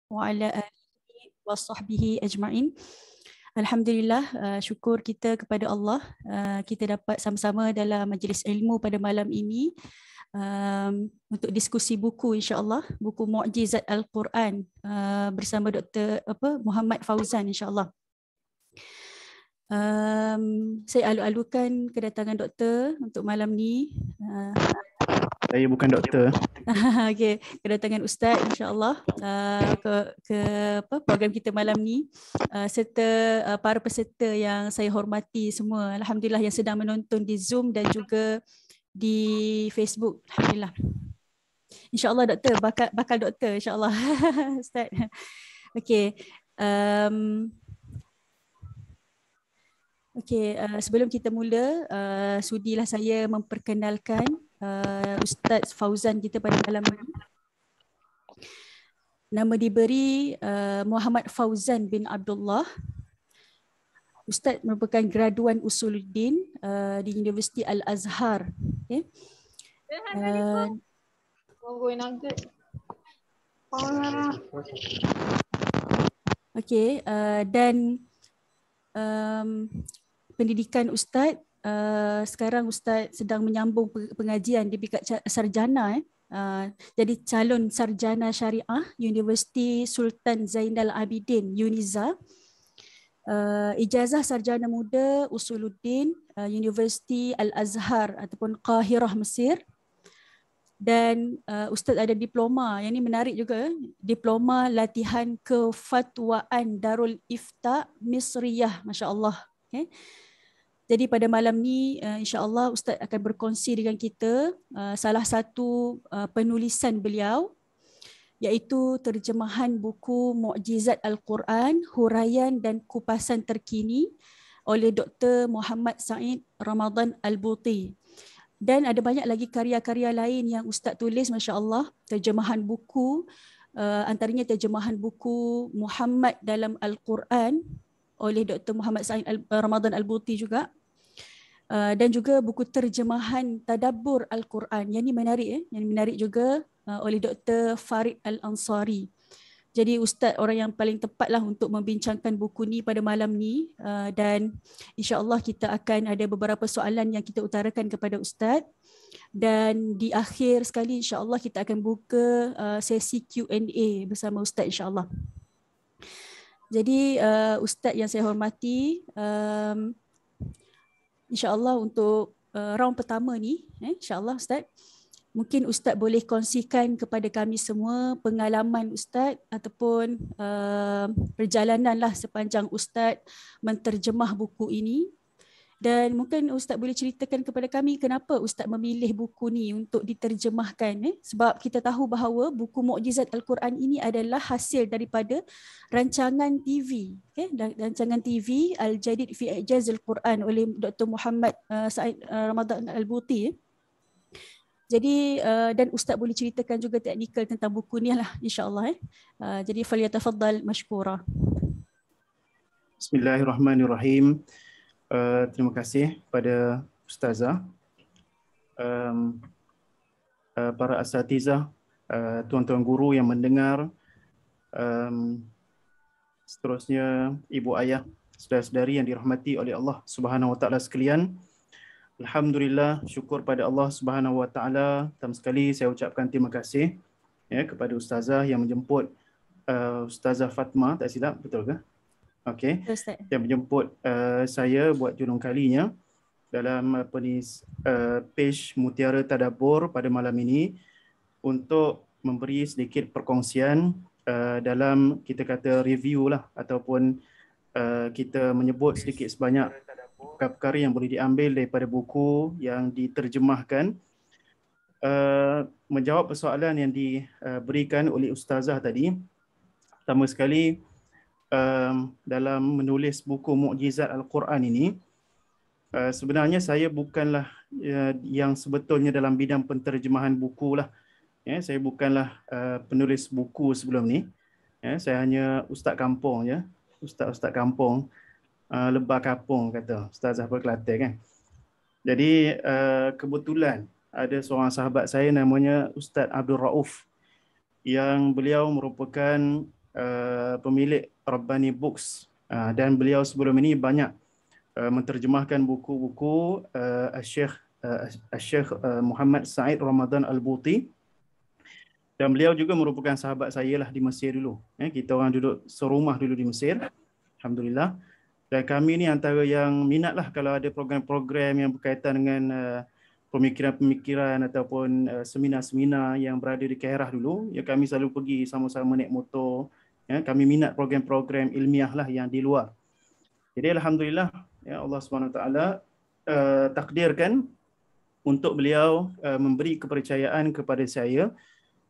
wa ala alihi wa sahbihi ajma'in. Alhamdulillah, syukur kita kepada Allah, kita dapat sama-sama dalam majlis ilmu pada malam ini untuk diskusi buku, insya-Allah, buku Mu'jizat Al-Quran bersama Dr. Muhammad Fauzan, insya-Allah. Saya alu-alukan kedatangan doktor untuk malam ni. Saya bukan doktor. Okey, kedatangan Ustaz, insya-Allah, ke program kita malam ni, serta para peserta yang saya hormati semua. Alhamdulillah yang sedang menonton di Zoom dan juga di Facebook. Alhamdulillah. Insya-Allah doktor, bakal doktor, insya-Allah. Ustaz. Okey. Okey, sebelum kita mula, sudilah saya memperkenalkan Ustaz Fauzan kita pada malam ini. Nama diberi Muhammad Fauzan bin Abdullah. Ustaz merupakan graduan Usuluddin di Universiti Al-Azhar. Okay. Dan pendidikan Ustaz, sekarang Ustaz sedang menyambung pengajian di peringkat sarjana. Jadi calon sarjana syariah Universiti Sultan Zainal Abidin UNIZA, ijazah sarjana muda Usuluddin Universiti Al-Azhar ataupun Qahirah Mesir, dan Ustaz ada diploma, yang ini menarik juga, diploma latihan kefatwaan Darul Ifta Misriyah, masya-Allah. Okay. Jadi pada malam ni insya-Allah Ustaz akan berkongsi dengan kita salah satu penulisan beliau, iaitu terjemahan buku Mu'jizat Al-Quran, huraian dan kupasan terkini oleh Dr. Muhammad Said Ramadan Al-Buti. Dan ada banyak lagi karya-karya lain yang Ustaz tulis, masya-Allah, terjemahan buku, antaranya terjemahan buku Muhammad dalam Al-Quran oleh Dr. Muhammad Said Ramadan Al-Buti juga. Dan juga buku terjemahan Tadabbur Al-Quran. Yang ini menarik, yang menarik juga oleh Dr. Farid Al-Ansari. Jadi Ustaz orang yang paling tepatlah untuk membincangkan buku ni pada malam ni, dan insya-Allah kita akan ada beberapa soalan yang kita utarakan kepada Ustaz, dan di akhir sekali insya-Allah kita akan buka sesi Q&A bersama Ustaz, insya-Allah. Jadi Ustaz yang saya hormati, insya-Allah untuk round pertama ni, insya-Allah Ustaz, mungkin Ustaz boleh kongsikan kepada kami semua pengalaman Ustaz ataupun perjalanan lah sepanjang Ustaz menterjemah buku ini. Dan mungkin Ustaz boleh ceritakan kepada kami kenapa Ustaz memilih buku ni untuk diterjemahkan. Sebab kita tahu bahawa buku Mu'jizat Al-Quran ini adalah hasil daripada rancangan TV. Rancangan TV Al-Jadid fi I'jaz Al-Quran oleh Dr. Muhammad Said Ramadan Al-Buti. Jadi dan Ustaz boleh ceritakan juga teknikal tentang buku ni lah, insya-Allah. Jadi falyatafaddal mashkura. Bismillahirrahmanirrahim. Terima kasih pada Ustazah, para asatizah, tuan-tuan guru yang mendengar, seterusnya ibu ayah, saudara-saudari yang dirahmati oleh Allah Subhanahu Wa Taala sekalian. Alhamdulillah, syukur pada Allah Subhanahu Wa Taala. Pertama sekali saya ucapkan terima kasih kepada Ustazah yang menjemput Ustazah Fatma, tak silap, betul ke? Okey, yang menjemput saya buat julung kalinya dalam page Mutiara Tadabbur pada malam ini untuk memberi sedikit perkongsian dalam kita kata review lah, ataupun kita menyebut sedikit sebanyak perkara yang boleh diambil daripada buku yang diterjemahkan. Menjawab persoalan yang diberikan oleh Ustazah tadi, pertama sekali, dalam menulis buku Mu'jizat Al-Quran ini, sebenarnya saya bukanlah yang sebetulnya dalam bidang penterjemahan buku lah. Saya bukanlah penulis buku sebelum ni. Saya hanya ustaz kampung je, ustaz kampung, lebah kampung kata Ustazah Berkelate kan. Jadi kebetulan ada seorang sahabat saya namanya Ustaz Abdul Rauf, yang beliau merupakan pemilik Rabbani Books, dan beliau sebelum ini banyak menterjemahkan buku-buku Syekh Muhammad Said Ramadan Al-Buti, dan beliau juga merupakan sahabat saya lah di Mesir dulu. Kita orang duduk serumah dulu di Mesir, alhamdulillah. Dan kami ni antara yang minat lah kalau ada program-program yang berkaitan dengan pemikiran-pemikiran ataupun seminar-seminar yang berada di Kairah dulu. Ya, kami selalu pergi sama-sama naik motor. Ya, kami minat program-program ilmiah lah yang di luar. Jadi alhamdulillah, ya, Allah SWT takdirkan untuk beliau memberi kepercayaan kepada saya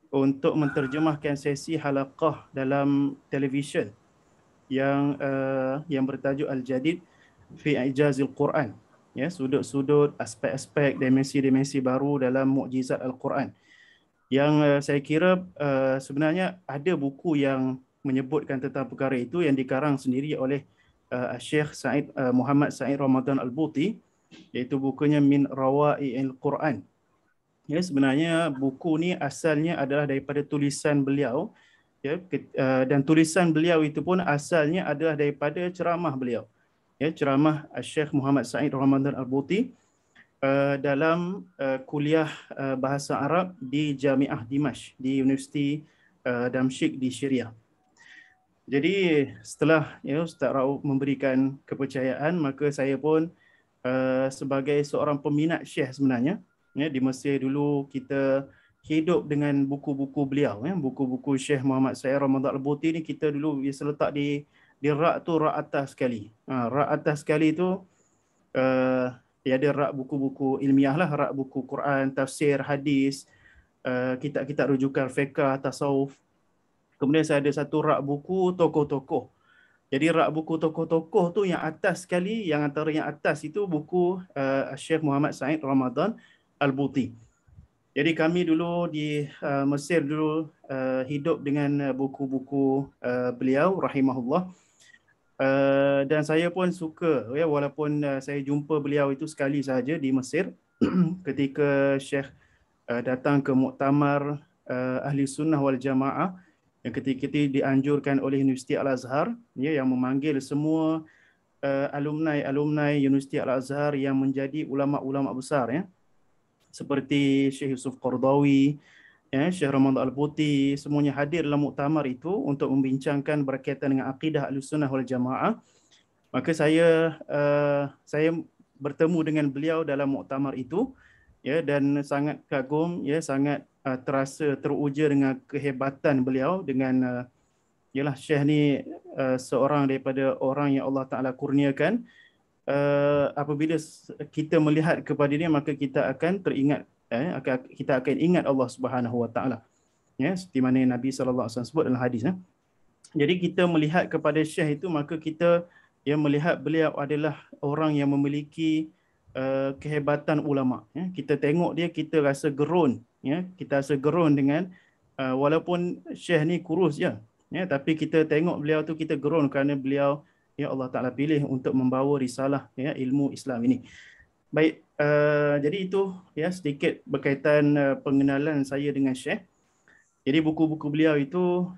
untuk menterjemahkan sesi halaqah dalam televisyen yang bertajuk Al-Jadid fi Ijazil Quran. Ya, sudut-sudut, aspek-aspek, dimensi-dimensi baru dalam mukjizat Al-Quran. Yang saya kira sebenarnya ada buku yang menyebutkan tentang perkara itu yang dikarang sendiri oleh Syekh Muhammad Said Ramadan Al-Buti, iaitu bukunya Min Rawai'il Quran. Ya, sebenarnya buku ni asalnya adalah daripada tulisan beliau, ya, dan tulisan beliau itu pun asalnya adalah daripada ceramah beliau. Ya, ceramah Syekh Muhammad Said Ramadan Al-Buti dalam kuliah bahasa Arab di Jamiah Dimash, di Universiti Damsyik di Syria. Jadi setelah Ustaz Rauf memberikan kepercayaan, maka saya pun sebagai seorang peminat Syekh sebenarnya, ya, di Mesir dulu kita hidup dengan buku-buku beliau, ya. Buku-buku Syekh Muhammad Said Ramadan Al-Buti ni kita dulu biasa letak di rak tu, rak atas sekali. Rak atas sekali tu ada rak buku-buku ilmiah lah, rak buku Quran, tafsir, hadis, kitab-kitab rujukan fiqh, tasawuf. Kemudian saya ada satu rak buku tokoh-tokoh. Jadi rak buku tokoh-tokoh tu yang atas sekali, yang antara yang atas itu buku Syekh Muhammad Said Ramadan Al-Buti. Jadi kami dulu di Mesir dulu hidup dengan buku-buku beliau rahimahullah. Dan saya pun suka, ya, walaupun saya jumpa beliau itu sekali saja di Mesir ketika Syekh datang ke muktamar Ahli Sunnah wal Jamaah yang ketika itu dianjurkan oleh Universiti Al-Azhar, ya, yang memanggil semua alumni Universiti Al-Azhar yang menjadi ulama-ulama besar, ya, seperti Syekh Yusuf Qardawi, ya, Syekh Ramadan Al-Buti, semuanya hadir dalam muktamar itu untuk membincangkan berkaitan dengan akidah Ahlussunnah wal Jamaah. Maka saya bertemu dengan beliau dalam muktamar itu, ya, dan sangat kagum, ya, sangat terasa teruja dengan kehebatan beliau, dengan yalah Syekh ni seorang daripada orang yang Allah Taala kurniakan. Apabila kita melihat kepada dia, maka kita akan teringat, kita akan ingat Allah Subhanahu Wa Taala, ya, seperti mana Nabi SAW sebut dalam hadis. Jadi kita melihat kepada Syekh itu, maka kita melihat beliau adalah orang yang memiliki kehebatan ulama. Ya. Kita tengok dia, kita rasa gerun, ya, kita rasa gerun dengan walaupun Syekh ni kurus je, ya, tapi kita tengok beliau tu kita gerun kerana beliau, ya, Allah Ta'ala pilih untuk membawa risalah, ya, ilmu Islam ini. Baik, jadi itu, ya, sedikit berkaitan pengenalan saya dengan Syekh. Jadi buku-buku beliau itu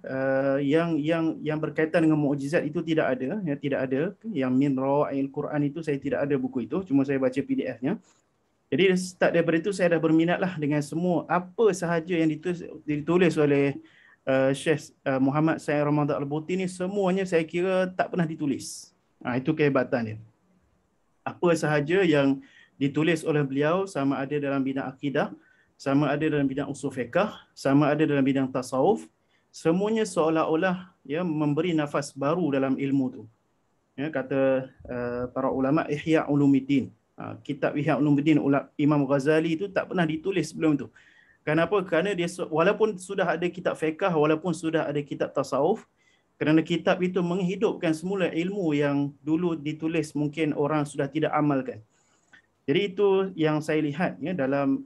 yang berkaitan dengan mukjizat itu tidak ada, ya, tidak ada. Yang Min Rawai'il Quran itu saya tidak ada buku itu, cuma saya baca PDF-nya. Jadi start daripada itu saya dah berminatlah dengan semua apa sahaja yang ditulis oleh Syekh Muhammad Said Ramadan Al-Buti ni, semuanya saya kira tak pernah ditulis. Itu kehebatan dia. Apa sahaja yang ditulis oleh beliau, sama ada dalam bidang akidah, sama ada dalam bidang usul fiqh, sama ada dalam bidang tasawuf, semuanya seolah-olah, ya, memberi nafas baru dalam ilmu tu. Ya, kata para ulama Ihya Ulumuddin, kitab Ihya Ulumuddin Imam Ghazali itu tak pernah ditulis sebelum tu. Kenapa? Kerana dia walaupun sudah ada kitab fiqh, walaupun sudah ada kitab tasawuf, kerana kitab itu menghidupkan semula ilmu yang dulu ditulis mungkin orang sudah tidak amalkan. Jadi itu yang saya lihat, ya, dalam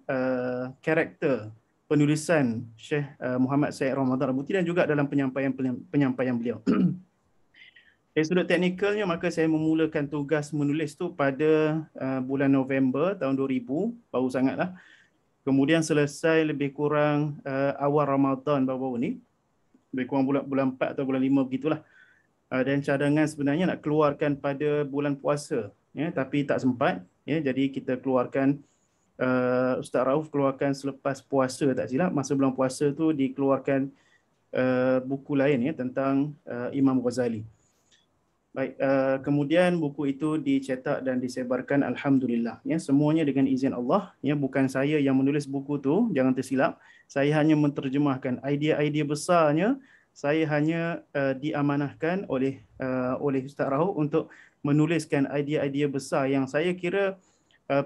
karakter penulisan Syekh Muhammad Said Ramadan Al-Buti dan juga dalam penyampaian beliau. Dari sudut teknikalnya, maka saya memulakan tugas menulis tu pada bulan November tahun 2000, baru sangatlah. Kemudian selesai lebih kurang awal Ramadan baru-baru ni. lebih kurang bulan 4 atau bulan 5 begitulah. Dan cadangan sebenarnya nak keluarkan pada bulan puasa, ya, tapi tak sempat, ya, jadi kita keluarkan, Ustaz Rauf keluarkan selepas puasa tak silap, masa bulan puasa tu dikeluarkan buku lain, ya, tentang Imam Ghazali. Baik, kemudian buku itu dicetak dan disebarkan, alhamdulillah, ya, semuanya dengan izin Allah, ya, bukan saya yang menulis buku tu, jangan tersilap. Saya hanya menterjemahkan idea-idea besarnya. Saya hanya diamanahkan oleh Ustaz Rauf untuk menuliskan idea-idea besar yang saya kira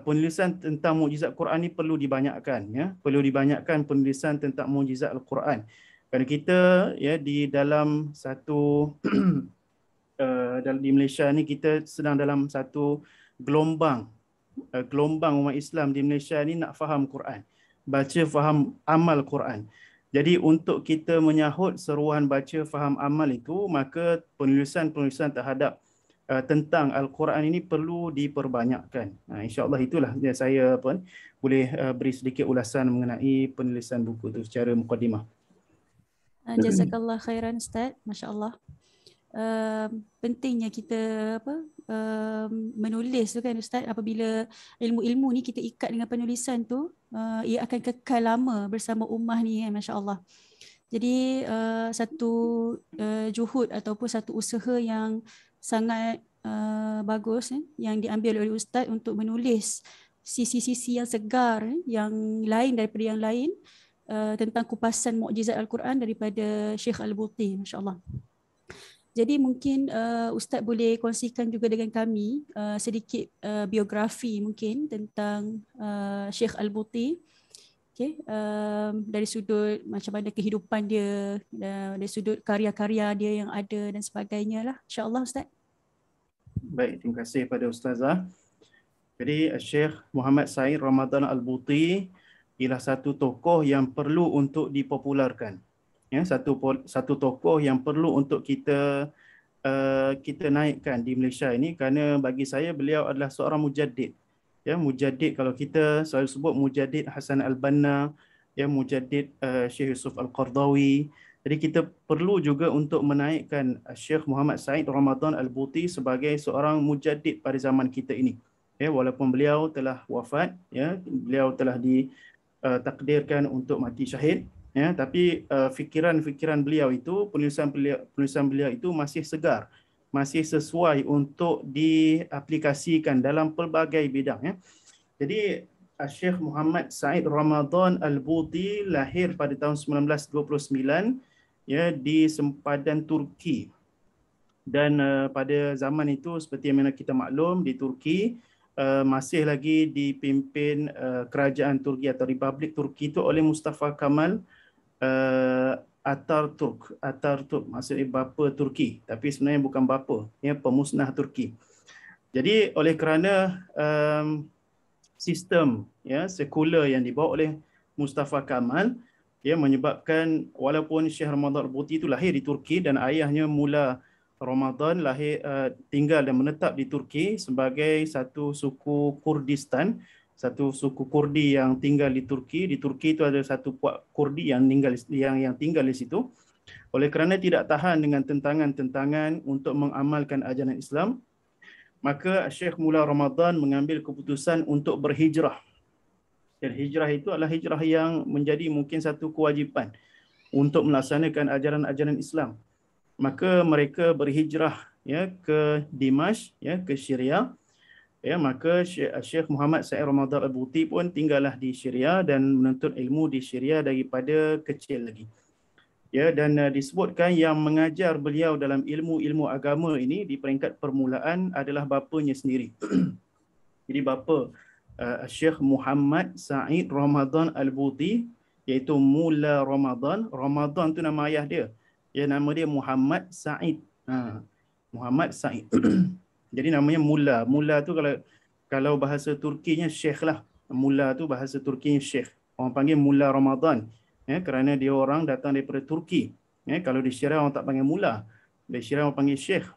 penulisan tentang mukjizat Quran ni perlu dibanyakkan, ya, perlu dibanyakkan penulisan tentang mukjizat Al-Quran. Kerana kita, ya, di dalam satu di Malaysia ni kita sedang dalam satu gelombang umat Islam di Malaysia ni nak faham Quran, baca, faham, amal Quran. Jadi untuk kita menyahut seruan baca, faham, amal itu, maka penulisan-penulisan terhadap tentang Al-Quran ini perlu diperbanyakkan. InsyaAllah itulah yang saya boleh beri sedikit ulasan mengenai penulisan buku itu secara mukadimah. Jazakallah khairan Ustaz, Masya Allah. Pentingnya kita menulis tu kan Ustaz, apabila ilmu-ilmu ni kita ikat dengan penulisan tu, ia akan kekal lama bersama ummah ni kan, Masya Allah. Jadi satu juhud ataupun satu usaha yang sangat bagus yang diambil oleh Ustaz untuk menulis sisi-sisi yang segar, yang lain daripada yang lain, tentang kupasan mukjizat Al-Quran daripada Syekh Al-Buti, Masya Allah. Jadi mungkin Ustaz boleh kongsikan juga dengan kami sedikit biografi mungkin tentang Syekh Al-Buti. Okay. Dari sudut macam mana kehidupan dia, dari sudut karya-karya dia yang ada dan sebagainya lah. InsyaAllah Ustaz. Baik, terima kasih pada Ustazah. Jadi Syekh Muhammad Said Ramadan Al-Buti ialah satu tokoh yang perlu untuk dipopularkan. Ya, satu tokoh yang perlu untuk kita naikkan di Malaysia ini, kerana bagi saya beliau adalah seorang mujaddid. Ya, mujaddid, kalau kita selalu sebut mujaddid Hasan Al-Banna, ya, mujaddid Syekh Yusuf Al-Qardawi. Jadi kita perlu juga untuk menaikkan Syekh Muhammad Said Ramadan Al-Buti sebagai seorang mujaddid pada zaman kita ini. Ya, walaupun beliau telah wafat, ya, beliau telah ditakdirkan untuk mati syahid. Ya, tapi fikiran-fikiran beliau itu, penulisan beliau itu masih segar, masih sesuai untuk diaplikasikan dalam pelbagai bidang. Ya. Jadi Syekh Muhammad Said Ramadan Al-Buti lahir pada tahun 1929, ya, di sempadan Turki. Dan pada zaman itu seperti yang mana kita maklum, di Turki masih lagi dipimpin kerajaan Turki atau Republik Turki itu oleh Mustafa Kemal Atatürk maksudnya bapa Turki, tapi sebenarnya bukan bapa, ya, pemusnah Turki. Jadi oleh kerana sistem, ya, sekular yang dibawa oleh Mustafa Kemal, ya, menyebabkan walaupun Syekh Ramadan Al-Buti itu lahir di Turki dan ayahnya Mula Ramadan tinggal dan menetap di Turki sebagai satu suku Kurdistan, satu suku Kurdi yang tinggal di Turki. Di Turki itu ada satu puak Kurdi yang tinggal di situ. Oleh kerana tidak tahan dengan tentangan-tentangan untuk mengamalkan ajaran Islam, maka Syekh Mula Ramadan mengambil keputusan untuk berhijrah. Dan hijrah itu adalah hijrah yang menjadi mungkin satu kewajipan untuk melaksanakan ajaran-ajaran Islam. Maka mereka berhijrah, ya, ke Dimashq, ya, ke Syria. Ya, maka Syekh Muhammad Said Ramadan Al-Buti pun tinggallah di Syria dan menuntut ilmu di Syria daripada kecil lagi. Ya, dan disebutkan yang mengajar beliau dalam ilmu-ilmu agama ini di peringkat permulaan adalah bapanya sendiri. Jadi bapa Syekh Muhammad Said Ramadan Al-Buti, iaitu Mula Ramadan. Ramadan tu nama ayah dia. Ya, nama dia Muhammad Said. Muhammad Said. Jadi namanya Mula. Mula tu kalau bahasa Turkinya Syekh lah. Mula tu bahasa Turkinya Syekh. Orang panggil Mula Ramadan. Ya, kerana dia orang datang daripada Turki. Ya, kalau di Syria orang tak panggil Mula. Di Syria orang panggil Syekh.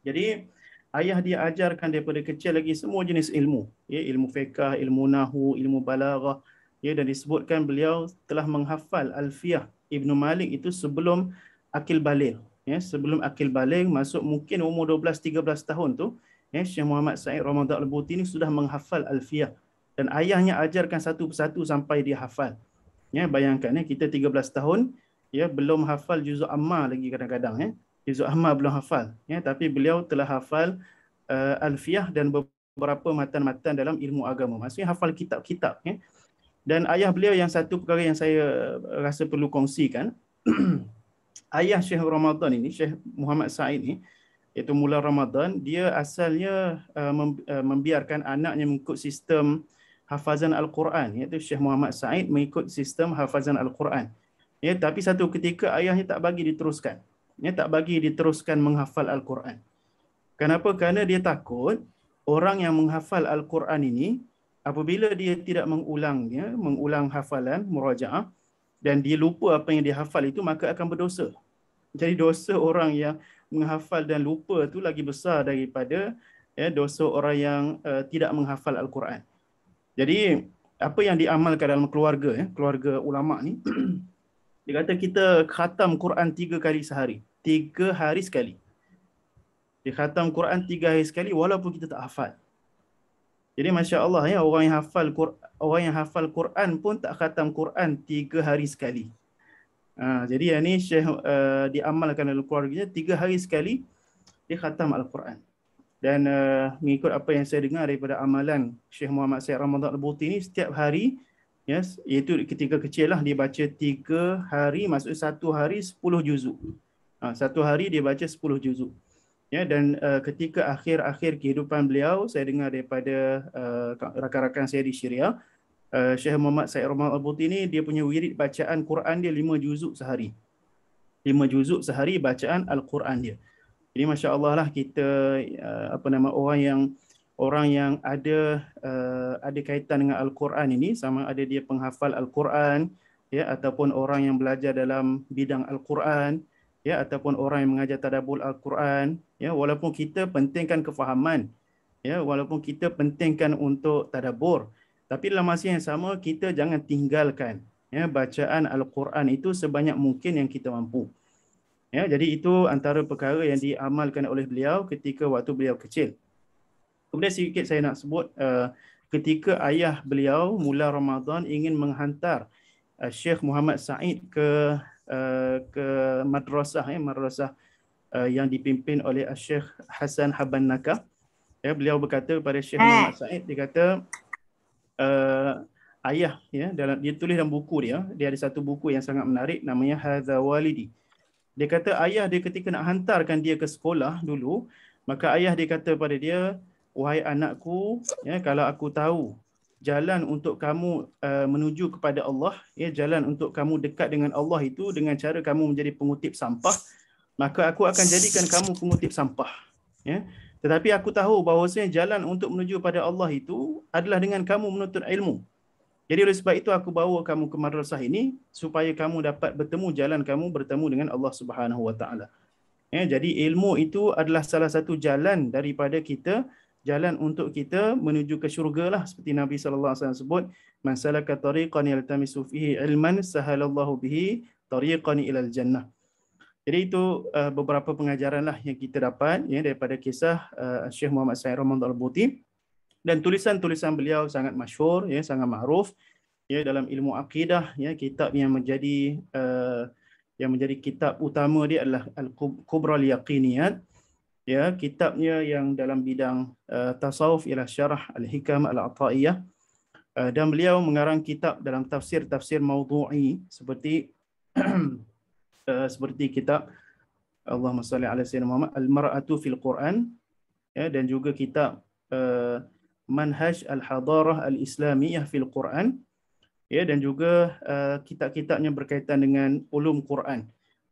Jadi ayah dia ajarkan daripada kecil lagi semua jenis ilmu. Ya, ilmu fiqh, ilmu nahu, ilmu balaghah. Ya, dan disebutkan beliau telah menghafal Alfiyah. Ibnu Malik itu sebelum akil baligh. Ya, sebelum akil baligh, masuk mungkin umur 12-13 tahun tu, ya, Syekh Muhammad Sa'id Ramadan Al-Buti ni sudah menghafal Alfiyah. Dan ayahnya ajarkan satu persatu sampai dia hafal. Ya, bayangkan ya, kita 13 tahun, ya, belum hafal juzuk amma lagi kadang-kadang. Ya. Juzuk amma belum hafal. Ya, tapi beliau telah hafal Alfiyah dan beberapa matan-matan dalam ilmu agama. Maksudnya hafal kitab-kitab. Ya. Dan ayah beliau yang satu perkara yang saya rasa perlu kongsikan, ayah Syekh Ramadan ini, Syekh Muhammad Sa'id ni, iaitu Mula Ramadan, dia asalnya membiarkan anaknya mengikut sistem hafazan Al-Quran, iaitu Syekh Muhammad Sa'id mengikut sistem hafazan Al-Quran. Ya, tapi satu ketika ayahnya tak bagi diteruskan. Ya, tak bagi diteruskan menghafal Al-Quran. Kenapa? Kerana dia takut orang yang menghafal Al-Quran ini, apabila dia tidak mengulang hafalan, murajaah, dan dia lupa apa yang dia hafal itu, maka akan berdosa. Jadi dosa orang yang menghafal dan lupa itu lagi besar daripada dosa orang yang tidak menghafal Al-Quran. Jadi apa yang diamalkan dalam keluarga, keluarga ulama ni, dia kata kita khatam Quran 3 kali sehari. 3 hari sekali. Dia khatam Quran 3 hari sekali walaupun kita tak hafal. Jadi Masya Allah ya, orang yang hafal Quran pun tak khatam Quran 3 hari sekali. Jadi yang ni Syekh diamalkan dalam keluarganya 3 hari sekali dia khatam Al-Quran. Dan mengikut apa yang saya dengar daripada amalan Syekh Muhammad Sa'id Ramadan Al-Buti ni, setiap hari, yes, iaitu ketika kecil lah, dia baca 3 hari, maksudnya 1 hari 10 juzuk. 1 hari dia baca 10 juzuk. Ya, dan ketika akhir-akhir kehidupan beliau, saya dengar daripada rakan-rakan saya di Syria, Syekh Muhammad Sa'id Ramadan Al-Buti ni, dia punya wirid bacaan Quran dia 5 juzuk sehari. 5 juzuk sehari bacaan Al-Quran dia. Jadi Masya Allah lah kita orang yang ada kaitan dengan Al-Quran ini, sama ada dia penghafal Al-Quran, ya, ataupun orang yang belajar dalam bidang Al-Quran, ya, ataupun orang yang mengajar tadabbur Al-Quran, ya, walaupun kita pentingkan kefahaman, ya, walaupun kita pentingkan untuk tadabbur, tapi dalam masa yang sama kita jangan tinggalkan, ya, bacaan Al-Quran itu sebanyak mungkin yang kita mampu. Ya, jadi itu antara perkara yang diamalkan oleh beliau ketika waktu beliau kecil. Kemudian sedikit saya nak sebut ketika ayah beliau Mula Ramadan ingin menghantar Syekh Muhammad Sa'id ke madrasah, madrasah yang dipimpin oleh Syekh Hasan Habban Nakah. Ya, beliau berkata kepada Syekh Muhammad Sa'id, dia kata ayah, ya, dia tulis dalam buku dia ada satu buku yang sangat menarik namanya Hadza Walidi. Dia kata ayah dia ketika nak hantarkan dia ke sekolah dulu, maka ayah dia kata pada dia, wahai anakku, ya, kalau aku tahu jalan untuk kamu menuju kepada Allah, ya, jalan untuk kamu dekat dengan Allah itu dengan cara kamu menjadi pengutip sampah, maka aku akan jadikan kamu pengutip sampah. Ya. Tetapi aku tahu bahawasanya jalan untuk menuju pada Allah itu adalah dengan kamu menuntut ilmu. Jadi oleh sebab itu aku bawa kamu ke madrasah ini supaya kamu dapat bertemu dengan Allah Subhanahu Wa Taala. Ya, jadi ilmu itu adalah salah satu jalan daripada kita, jalan untuk kita menuju ke syurga lah, seperti Nabi SAW sebut, man salaka tariqan yaltamisu fihi ilman sahalallahu bihi tariqan ilal jannah. Jadi itu beberapa pengajaran lah yang kita dapat, ya, daripada kisah Syekh Muhammad Sa'id Ramadan Al-Buti. Dan tulisan-tulisan beliau sangat masyhur, ya, sangat makruf, ya, dalam ilmu akidah, ya, kitab yang menjadi kitab utama dia adalah Al-Kubra Al-Yaqiniyat, ya, kitabnya yang dalam bidang tasawuf ialah Syarah Al-Hikam Al-Ata'iyah, dan beliau mengarang kitab dalam tafsir maudhu'i seperti seperti kitab Allahumma salli ala sayyidina Muhammad Al-Mar'atu fil Quran, ya, dan juga kitab Manhaj Al-Hadarah Al-Islamiyah fil Quran, ya, dan juga kitab-kitabnya berkaitan dengan ulum Quran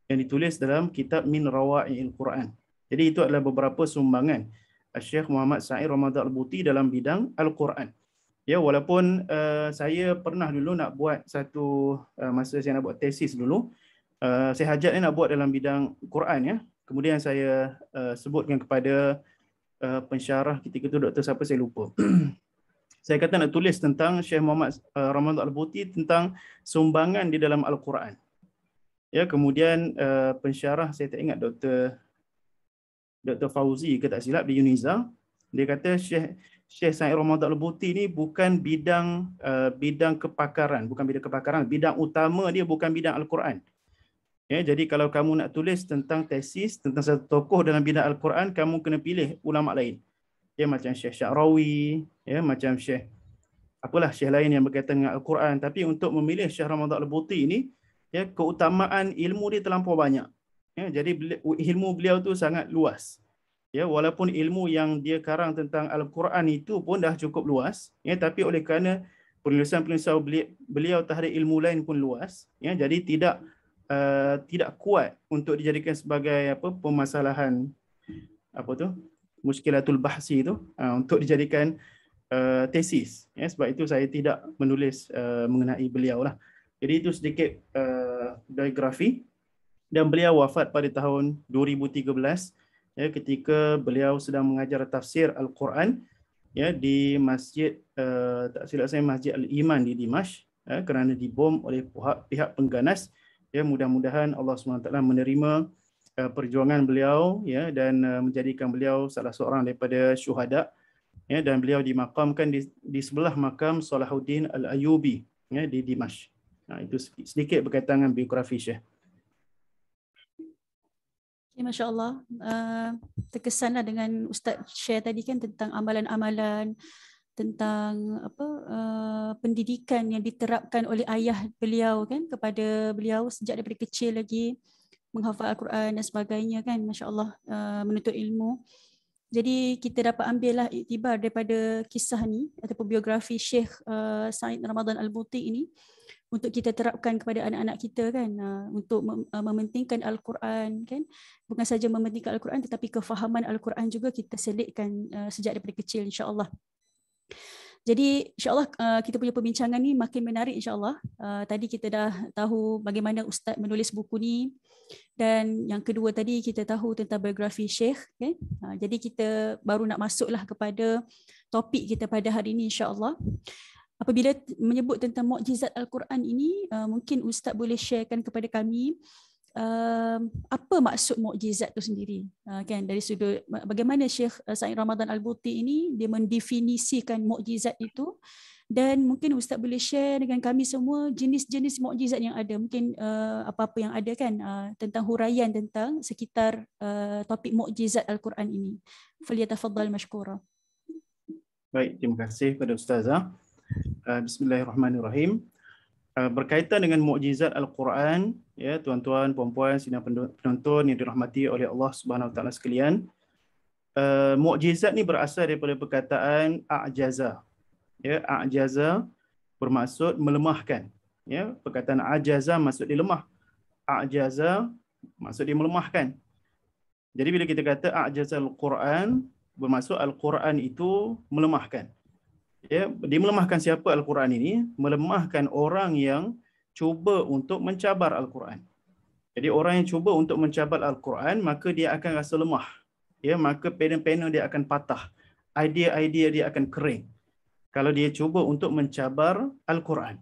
yang ditulis dalam kitab Min Rawa'i'il Quran. Jadi itu adalah beberapa sumbangan Syekh Muhammad Sa'id Ramadan Al-Buti dalam bidang Al-Quran. Ya, walaupun saya pernah dulu nak buat satu masa saya nak buat tesis dulu, saya hajat nak buat dalam bidang Quran, ya. Kemudian saya sebutkan kepada pensyarah ketika itu, doktor siapa saya lupa. Saya kata nak tulis tentang Syekh Muhammad Ramadan Al-Buti tentang sumbangan di dalam Al-Quran. Ya, kemudian pensyarah, saya tak ingat Dr. Fauzi ke tak silap di Uniza, dia kata Syekh Said Ramadan Al-Buti ni bukan bidang kepakaran, bidang utama dia bukan bidang Al-Quran. Ya, jadi kalau kamu nak tulis tentang tesis tentang satu tokoh dalam bidang Al-Quran, kamu kena pilih ulama lain. Ya, macam Syekh Sya'rawi, ya, macam Syekh lain yang berkaitan dengan Al-Quran. Tapi untuk memilih Syekh Ramadan Al-Buti ini, ya, keutamaan ilmu dia terlampau banyak. Ya, jadi ilmu beliau tu sangat luas. Ya, walaupun ilmu yang dia karang tentang Al-Quran itu pun dah cukup luas, ya, tapi oleh kerana penulisan-penulisan beliau terhadap ilmu lain pun luas, ya, jadi tidak kuat untuk dijadikan sebagai permasalahan muskilatul bahsi itu untuk dijadikan tesis. Ya, sebab itu saya tidak menulis mengenai beliau lah. Jadi itu sedikit biografi. Dan beliau wafat pada tahun 2013, ya, ketika beliau sedang mengajar tafsir Al-Quran, ya, di masjid tak silap saya Masjid Al-Iman di Dimashq, ya, kerana dibom oleh pihak pengganas. Ya, mudah-mudahan Allah SWT menerima perjuangan beliau, ya, dan menjadikan beliau salah seorang daripada syuhada. Ya, dan beliau dimakamkan di sebelah makam Salahuddin Al-Ayyubi, ya, di Dimashq. Nah, itu sedikit berkaitan dengan biografi Syekh. Ya, Masya Allah. Terkesanlah dengan Ustaz share tadi kan tentang amalan-amalan, tentang pendidikan yang diterapkan oleh ayah beliau kan kepada beliau sejak daripada kecil lagi, menghafal Al-Quran dan sebagainya kan, Masya Allah, menuntut ilmu. Jadi kita dapat ambillah iktibar daripada kisah ni ataupun biografi Syekh Said Ramadan Al-Buti ini untuk kita terapkan kepada anak-anak kita kan, untuk mementingkan Al-Quran kan, bukan saja mementingkan Al-Quran tetapi kefahaman Al-Quran juga kita selitkan sejak daripada kecil, insya-Allah. Jadi insya-Allah kita punya perbincangan ni makin menarik, insya-Allah. Tadi kita dah tahu bagaimana Ustaz menulis buku ni, dan yang kedua tadi kita tahu tentang biografi Syekh kan. Jadi kita baru nak masuklah kepada topik kita pada hari ini, insya-Allah. Apabila menyebut tentang mukjizat Al-Quran ini, mungkin Ustaz boleh sharekan kepada kami apa maksud mukjizat itu sendiri, kan, dari sudut bagaimana Syekh Said Ramadan Al-Buti ini dia mendefinisikan mukjizat itu, dan mungkin Ustaz boleh share dengan kami semua jenis-jenis mukjizat yang ada, mungkin apa-apa yang ada kan, tentang huraian tentang sekitar topik mukjizat Al-Quran ini. Falyatafaddal mashkura. Baik, terima kasih kepada Ustazah. Bismillahirrahmanirrahim. Berkaitan dengan mukjizat Al-Quran, ya, tuan-tuan, puan-puan, sidang penonton yang dirahmati oleh Allah Subhanahu Wa Taala sekalian, mukjizat ni berasal daripada perkataan a'jaza. Ya, a'jaza bermaksud melemahkan. Ya, perkataan ajaza maksud dia lemah. A'jaza maksud dia melemahkan. Jadi bila kita kata a'jaza Al-Quran, bermaksud Al-Quran itu melemahkan. Ya, dia melemahkan siapa Al-Quran ini? Melemahkan orang yang cuba untuk mencabar Al-Quran. Jadi orang yang cuba untuk mencabar Al-Quran, maka dia akan rasa lemah. Ya, maka pena-pena dia akan patah. Idea-idea dia akan kering kalau dia cuba untuk mencabar Al-Quran.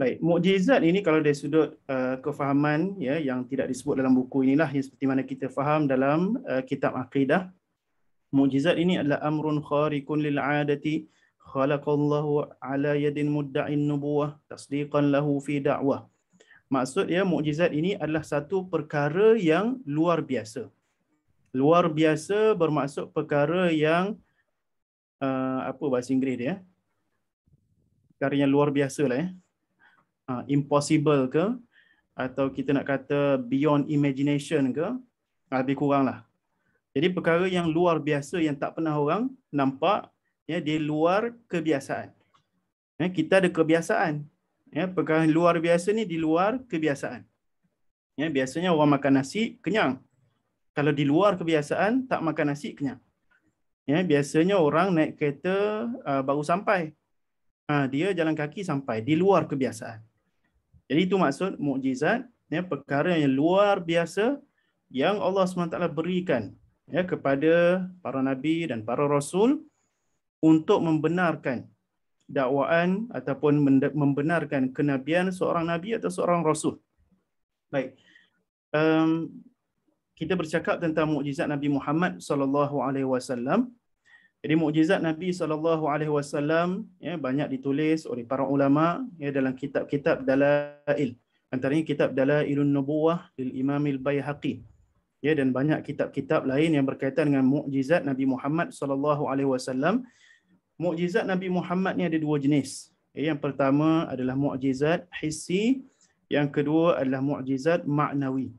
Baik, mukjizat ini kalau dari sudut kefahaman, ya, yang tidak disebut dalam buku inilah yang seperti mana kita faham dalam kitab akidah. Mukjizat ini adalah amrun khariqun lil 'adati khalaqallahu ala yadin mudda'in nubuwah tasdiqan lahu fi da'wah. Maksud ya, mukjizat ini adalah satu perkara yang luar biasa. Luar biasa bermaksud perkara yang apa bahasa Inggeris dia? Perkara yang luar biasa lah, ya. Impossible ke, atau kita nak kata beyond imagination ke, lebih kurang lah. Jadi perkara yang luar biasa yang tak pernah orang nampak, ya, di luar kebiasaan. Ya, kita ada kebiasaan. Ya, perkara yang luar biasa ni di luar kebiasaan. Ya, biasanya orang makan nasi kenyang. Kalau di luar kebiasaan tak makan nasi kenyang. Ya, biasanya orang naik kereta baru sampai. Dia jalan kaki sampai, di luar kebiasaan. Jadi itu maksud mukjizat, ya, perkara yang luar biasa yang Allah SWT berikan, ya, kepada para nabi dan para rasul untuk membenarkan dakwaan ataupun membenarkan kenabian seorang nabi atau seorang rasul. Baik. Um, kita bercakap tentang mukjizat Nabi Muhammad sallallahu alaihi wasallam. Jadi mukjizat Nabi sallallahu alaihi wasallam ya banyak ditulis oleh para ulama ya dalam kitab-kitab dalail. Antaranya kitab Dalailun Nubuwah lil Imam Al-Baihaqi. Ya, dan banyak kitab-kitab lain yang berkaitan dengan mukjizat Nabi Muhammad sallallahu alaihi wasallam. Mukjizat Nabi Muhammad ni ada dua jenis. Yang pertama adalah mukjizat hissi, yang kedua adalah mukjizat maknawi.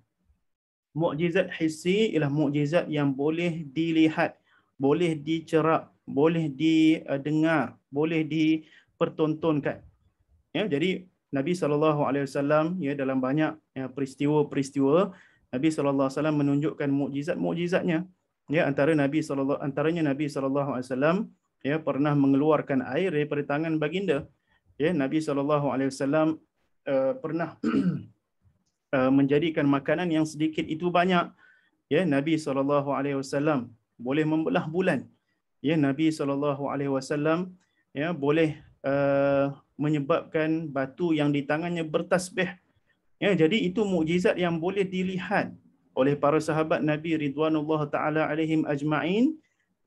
Mukjizat hissi ialah mukjizat yang boleh dilihat, boleh dicerap, boleh didengar, boleh dipertontonkan. Ya, jadi Nabi SAW ya dalam banyak ya, peristiwa-peristiwa Nabi SAW menunjukkan mukjizat-mukjizatnya. Ya, antaranya Nabi SAW ya pernah mengeluarkan air daripada tangan baginda. Ya, Nabi SAW pernah menjadikan makanan yang sedikit itu banyak. Ya, Nabi SAW boleh membelah bulan. Ya, Nabi SAW ya boleh menyebabkan batu yang di tangannya bertasbih. Ya, jadi itu mukjizat yang boleh dilihat oleh para sahabat Nabi ridwanullah taala alaihim ajma'in,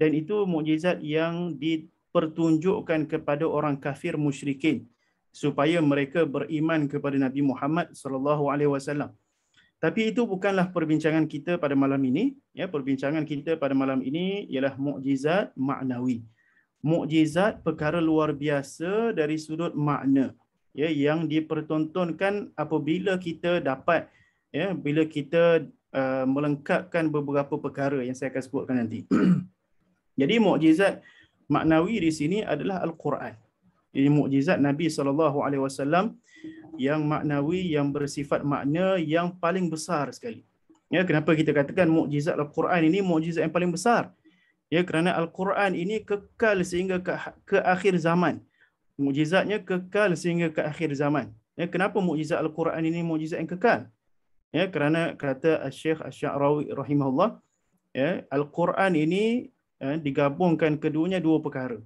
dan itu mukjizat yang dipertunjukkan kepada orang kafir musyrikin supaya mereka beriman kepada Nabi Muhammad sallallahu alaihi wasallam. Tapi itu bukanlah perbincangan kita pada malam ini. Ya, perbincangan kita pada malam ini ialah mukjizat maknawi. Mukjizat perkara luar biasa dari sudut makna, ya, yang dipertontonkan apabila kita dapat, ya, bila kita melengkapkan beberapa perkara yang saya akan sebutkan nanti. Jadi mukjizat maknawi di sini adalah Al-Quran. Ini mukjizat Nabi SAW yang maknawi, yang bersifat makna yang paling besar sekali. Ya, kenapa kita katakan mukjizat Al-Quran ini mukjizat yang paling besar? Ya, kerana Al-Quran ini kekal sehingga ke akhir zaman. Mukjizatnya kekal sehingga ke akhir zaman. Ya, kenapa mukjizat Al-Quran ini mukjizat yang kekal? Ya, kerana kata Syekh Asy-Sya'rawi rahimahullah, ya, Al-Quran ini digabungkan keduanya dua perkara.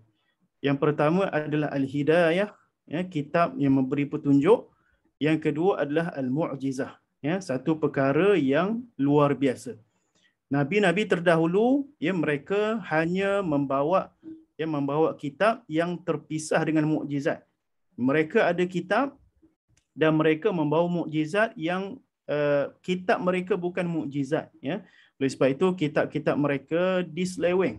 Yang pertama adalah Al-Hidayah, ya, kitab yang memberi petunjuk. Yang kedua adalah Al-Mu'jizah, ya, satu perkara yang luar biasa. Nabi-nabi terdahulu, ya, mereka hanya membawa kitab yang terpisah dengan mukjizat. Mereka ada kitab dan mereka membawa mukjizat yang kitab mereka bukan mukjizat, ya. Oleh sebab itu kitab-kitab mereka diseleweng.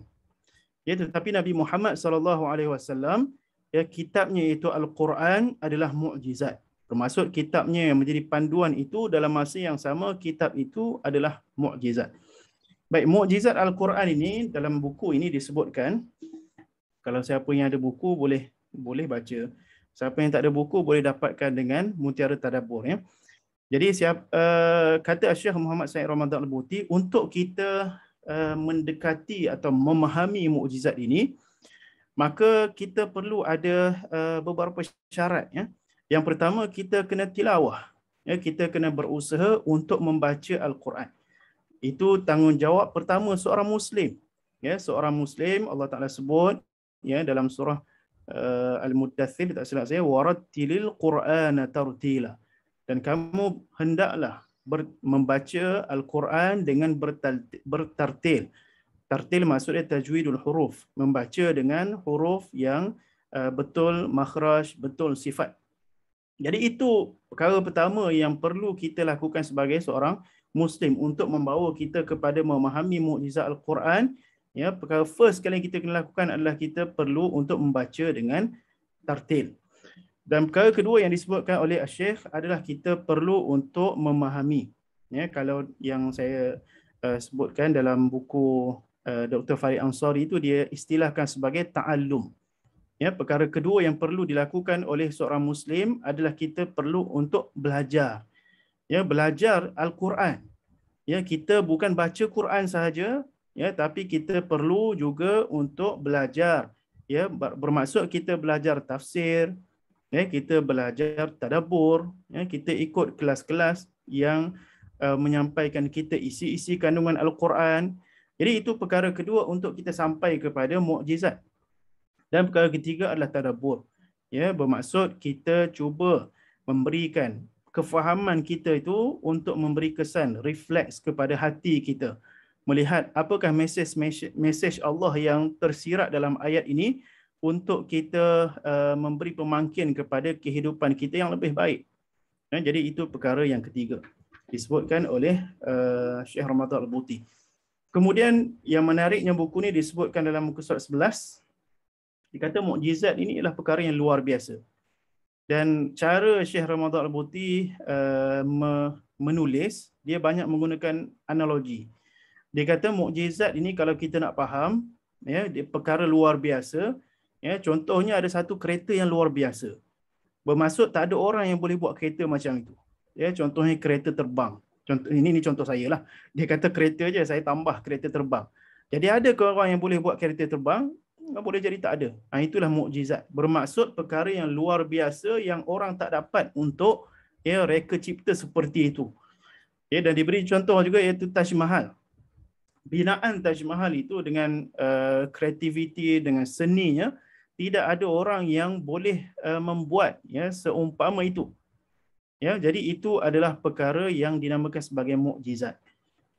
Ya, tetapi Nabi Muhammad SAW, ya, kitabnya itu Al-Quran adalah mukjizat. Termasuk kitabnya yang menjadi panduan itu dalam masa yang sama kitab itu adalah mukjizat. Baik, mukjizat Al-Quran ini dalam buku ini disebutkan, kalau siapa yang ada buku boleh baca. Siapa yang tak ada buku boleh dapatkan dengan Mutiara Tadabbur, ya. Jadi kata Syekh Muhammad Said Ramadan Al-Buti, untuk kita mendekati atau memahami mukjizat ini, maka kita perlu ada beberapa syarat, ya. Yang pertama, kita kena tilawah. Ya, kita kena berusaha untuk membaca Al-Quran. Itu tanggungjawab pertama seorang Muslim. Ya, seorang Muslim, Allah Ta'ala sebut, ya, dalam surah Al-Muddathir, tak silap saya, warattilil Qur'ana tartila. Dan kamu hendaklah membaca Al-Quran dengan bertartil. Tartil maksudnya tajwidul huruf, membaca dengan huruf yang betul makhraj, betul sifat. Jadi itu perkara pertama yang perlu kita lakukan sebagai seorang Muslim untuk membawa kita kepada memahami mukjizat Al-Quran. Ya, perkara first kali kita kena lakukan adalah kita perlu untuk membaca dengan tartil. Dan perkara kedua yang disebutkan oleh Syekh adalah kita perlu untuk memahami. Ya, kalau yang saya sebutkan dalam buku Dr. Farid Ansari itu, dia istilahkan sebagai ta'allum. Ya, perkara kedua yang perlu dilakukan oleh seorang Muslim adalah kita perlu untuk belajar. Ya, belajar Al-Quran. Ya, kita bukan baca Quran sahaja, ya, tapi kita perlu juga untuk belajar. Ya, bermaksud kita belajar tafsir, ya, kita belajar tadabbur, ya, kita ikut kelas-kelas yang menyampaikan kita isi-isi kandungan Al-Quran. Jadi itu perkara kedua untuk kita sampai kepada mukjizat. Dan perkara ketiga adalah tadabbur. Ya, bermaksud kita cuba memberikan kefahaman kita itu untuk memberi kesan, refleks kepada hati kita. Melihat apakah mesej Allah yang tersirat dalam ayat ini untuk kita memberi pemangkin kepada kehidupan kita yang lebih baik. Jadi itu perkara yang ketiga disebutkan oleh Syekh Ramadan Al-Buti. Kemudian yang menariknya buku ni disebutkan dalam muka surat 11. Dia kata mukjizat ini ialah perkara yang luar biasa. Dan cara Syekh Ramadan Al-Buti menulis, dia banyak menggunakan analogi. Dia kata mukjizat ini kalau kita nak faham, ya, dia perkara luar biasa. Ya, contohnya ada satu kereta yang luar biasa. Bermaksud tak ada orang yang boleh buat kereta macam itu. Ya, contohnya kereta terbang. Contoh ini contoh saya lah. Dia kata kereta je, saya tambah kereta terbang. Jadi ada ke orang yang boleh buat kereta terbang? Boleh jadi tak ada. Itulah mukjizat. Bermaksud perkara yang luar biasa yang orang tak dapat untuk reka cipta seperti itu. Ya, dan diberi contoh juga iaitu Taj Mahal. Binaan Taj Mahal itu dengan kreativiti, dengan seninya, tidak ada orang yang boleh membuat seumpama itu. Ya, jadi itu adalah perkara yang dinamakan sebagai mukjizat.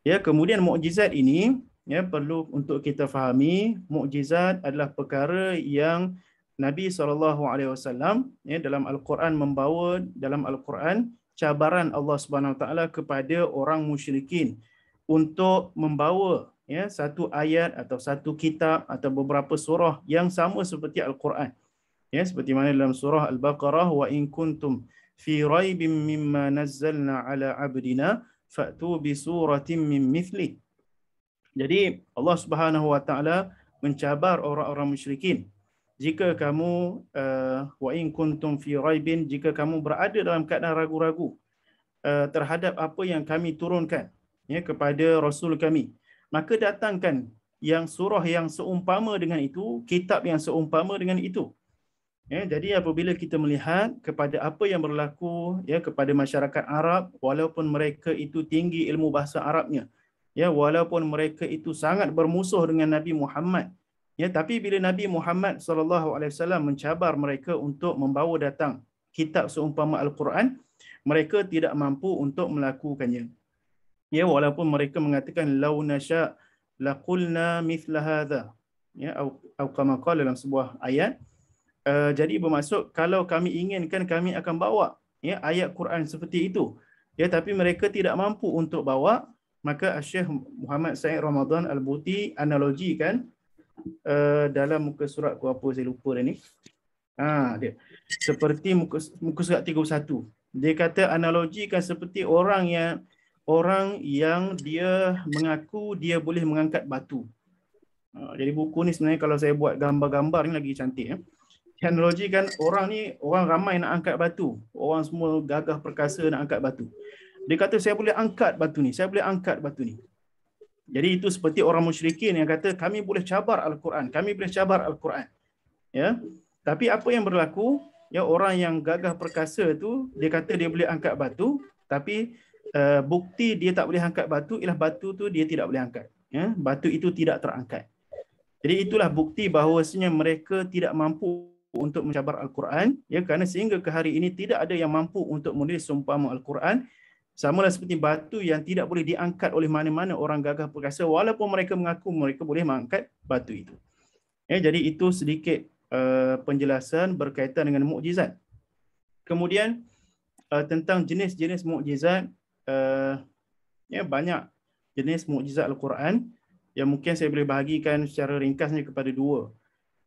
Ya, kemudian mukjizat ini perlu untuk kita fahami, mukjizat adalah perkara yang Nabi SAW dalam Al-Quran membawa dalam Al-Quran cabaran Allah Subhanahu Wa Taala kepada orang musyrikin untuk membawa satu ayat atau satu kitab atau beberapa surah yang sama seperti Al-Quran. Ya, seperti mana dalam surah Al-Baqarah, wa in kuntum fi raibin mimma nazzalna ala abdina fa'tu bi suratin min mithli. Jadi Allah Subhanahu Wa Taala mencabar orang-orang musyrikin. Jika kamu wa in kuntum fi raibin, jika kamu berada dalam keadaan ragu-ragu terhadap apa yang kami turunkan kepada Rasul kami, maka datangkan yang surah yang seumpama dengan itu, kitab yang seumpama dengan itu. Jadi apabila kita melihat kepada apa yang berlaku kepada masyarakat Arab, walaupun mereka itu tinggi ilmu bahasa Arabnya, walaupun mereka itu sangat bermusuh dengan Nabi Muhammad, tapi bila Nabi Muhammad SAW mencabar mereka untuk membawa datang kitab seumpama Al-Quran, mereka tidak mampu untuk melakukannya. Walaupun mereka mengatakan lau nasya laqulna mithla hadha, atau kama qala dalam sebuah ayat. Jadi bermaksud kalau kami inginkan kami akan bawa ayat Quran seperti itu. Tapi mereka tidak mampu untuk bawa, maka Syekh Muhammad Said Ramadan Al-Buti analogikan dalam muka surat apa saya lupa dah ni. Dia seperti muka surat 31. Dia kata analogikan seperti orang yang dia mengaku dia boleh mengangkat batu. Jadi buku ni sebenarnya kalau saya buat gambar-gambar ni lagi cantik. Analogi kan orang ni, orang ramai nak angkat batu. Orang semua gagah perkasa nak angkat batu. Dia kata saya boleh angkat batu ni, saya boleh angkat batu ni. Jadi itu seperti orang musyrikin yang kata kami boleh cabar Al-Quran, kami boleh cabar Al-Quran. Tapi apa yang berlaku? Orang yang gagah perkasa tu dia kata dia boleh angkat batu, tapi bukti dia tak boleh angkat batu ialah batu tu dia tidak boleh angkat. Batu itu tidak terangkat. Jadi itulah bukti bahawasanya mereka tidak mampu untuk mencabar Al-Quran, kerana sehingga ke hari ini tidak ada yang mampu untuk menulis seumpama Al-Quran. Samalah seperti batu yang tidak boleh diangkat oleh mana-mana orang gagah perkasa walaupun mereka mengaku mereka boleh mengangkat batu itu. Jadi itu sedikit penjelasan berkaitan dengan mukjizat. Kemudian tentang jenis-jenis mukjizat, banyak jenis mukjizat Al-Quran yang mungkin saya boleh bahagikan secara ringkasnya kepada dua.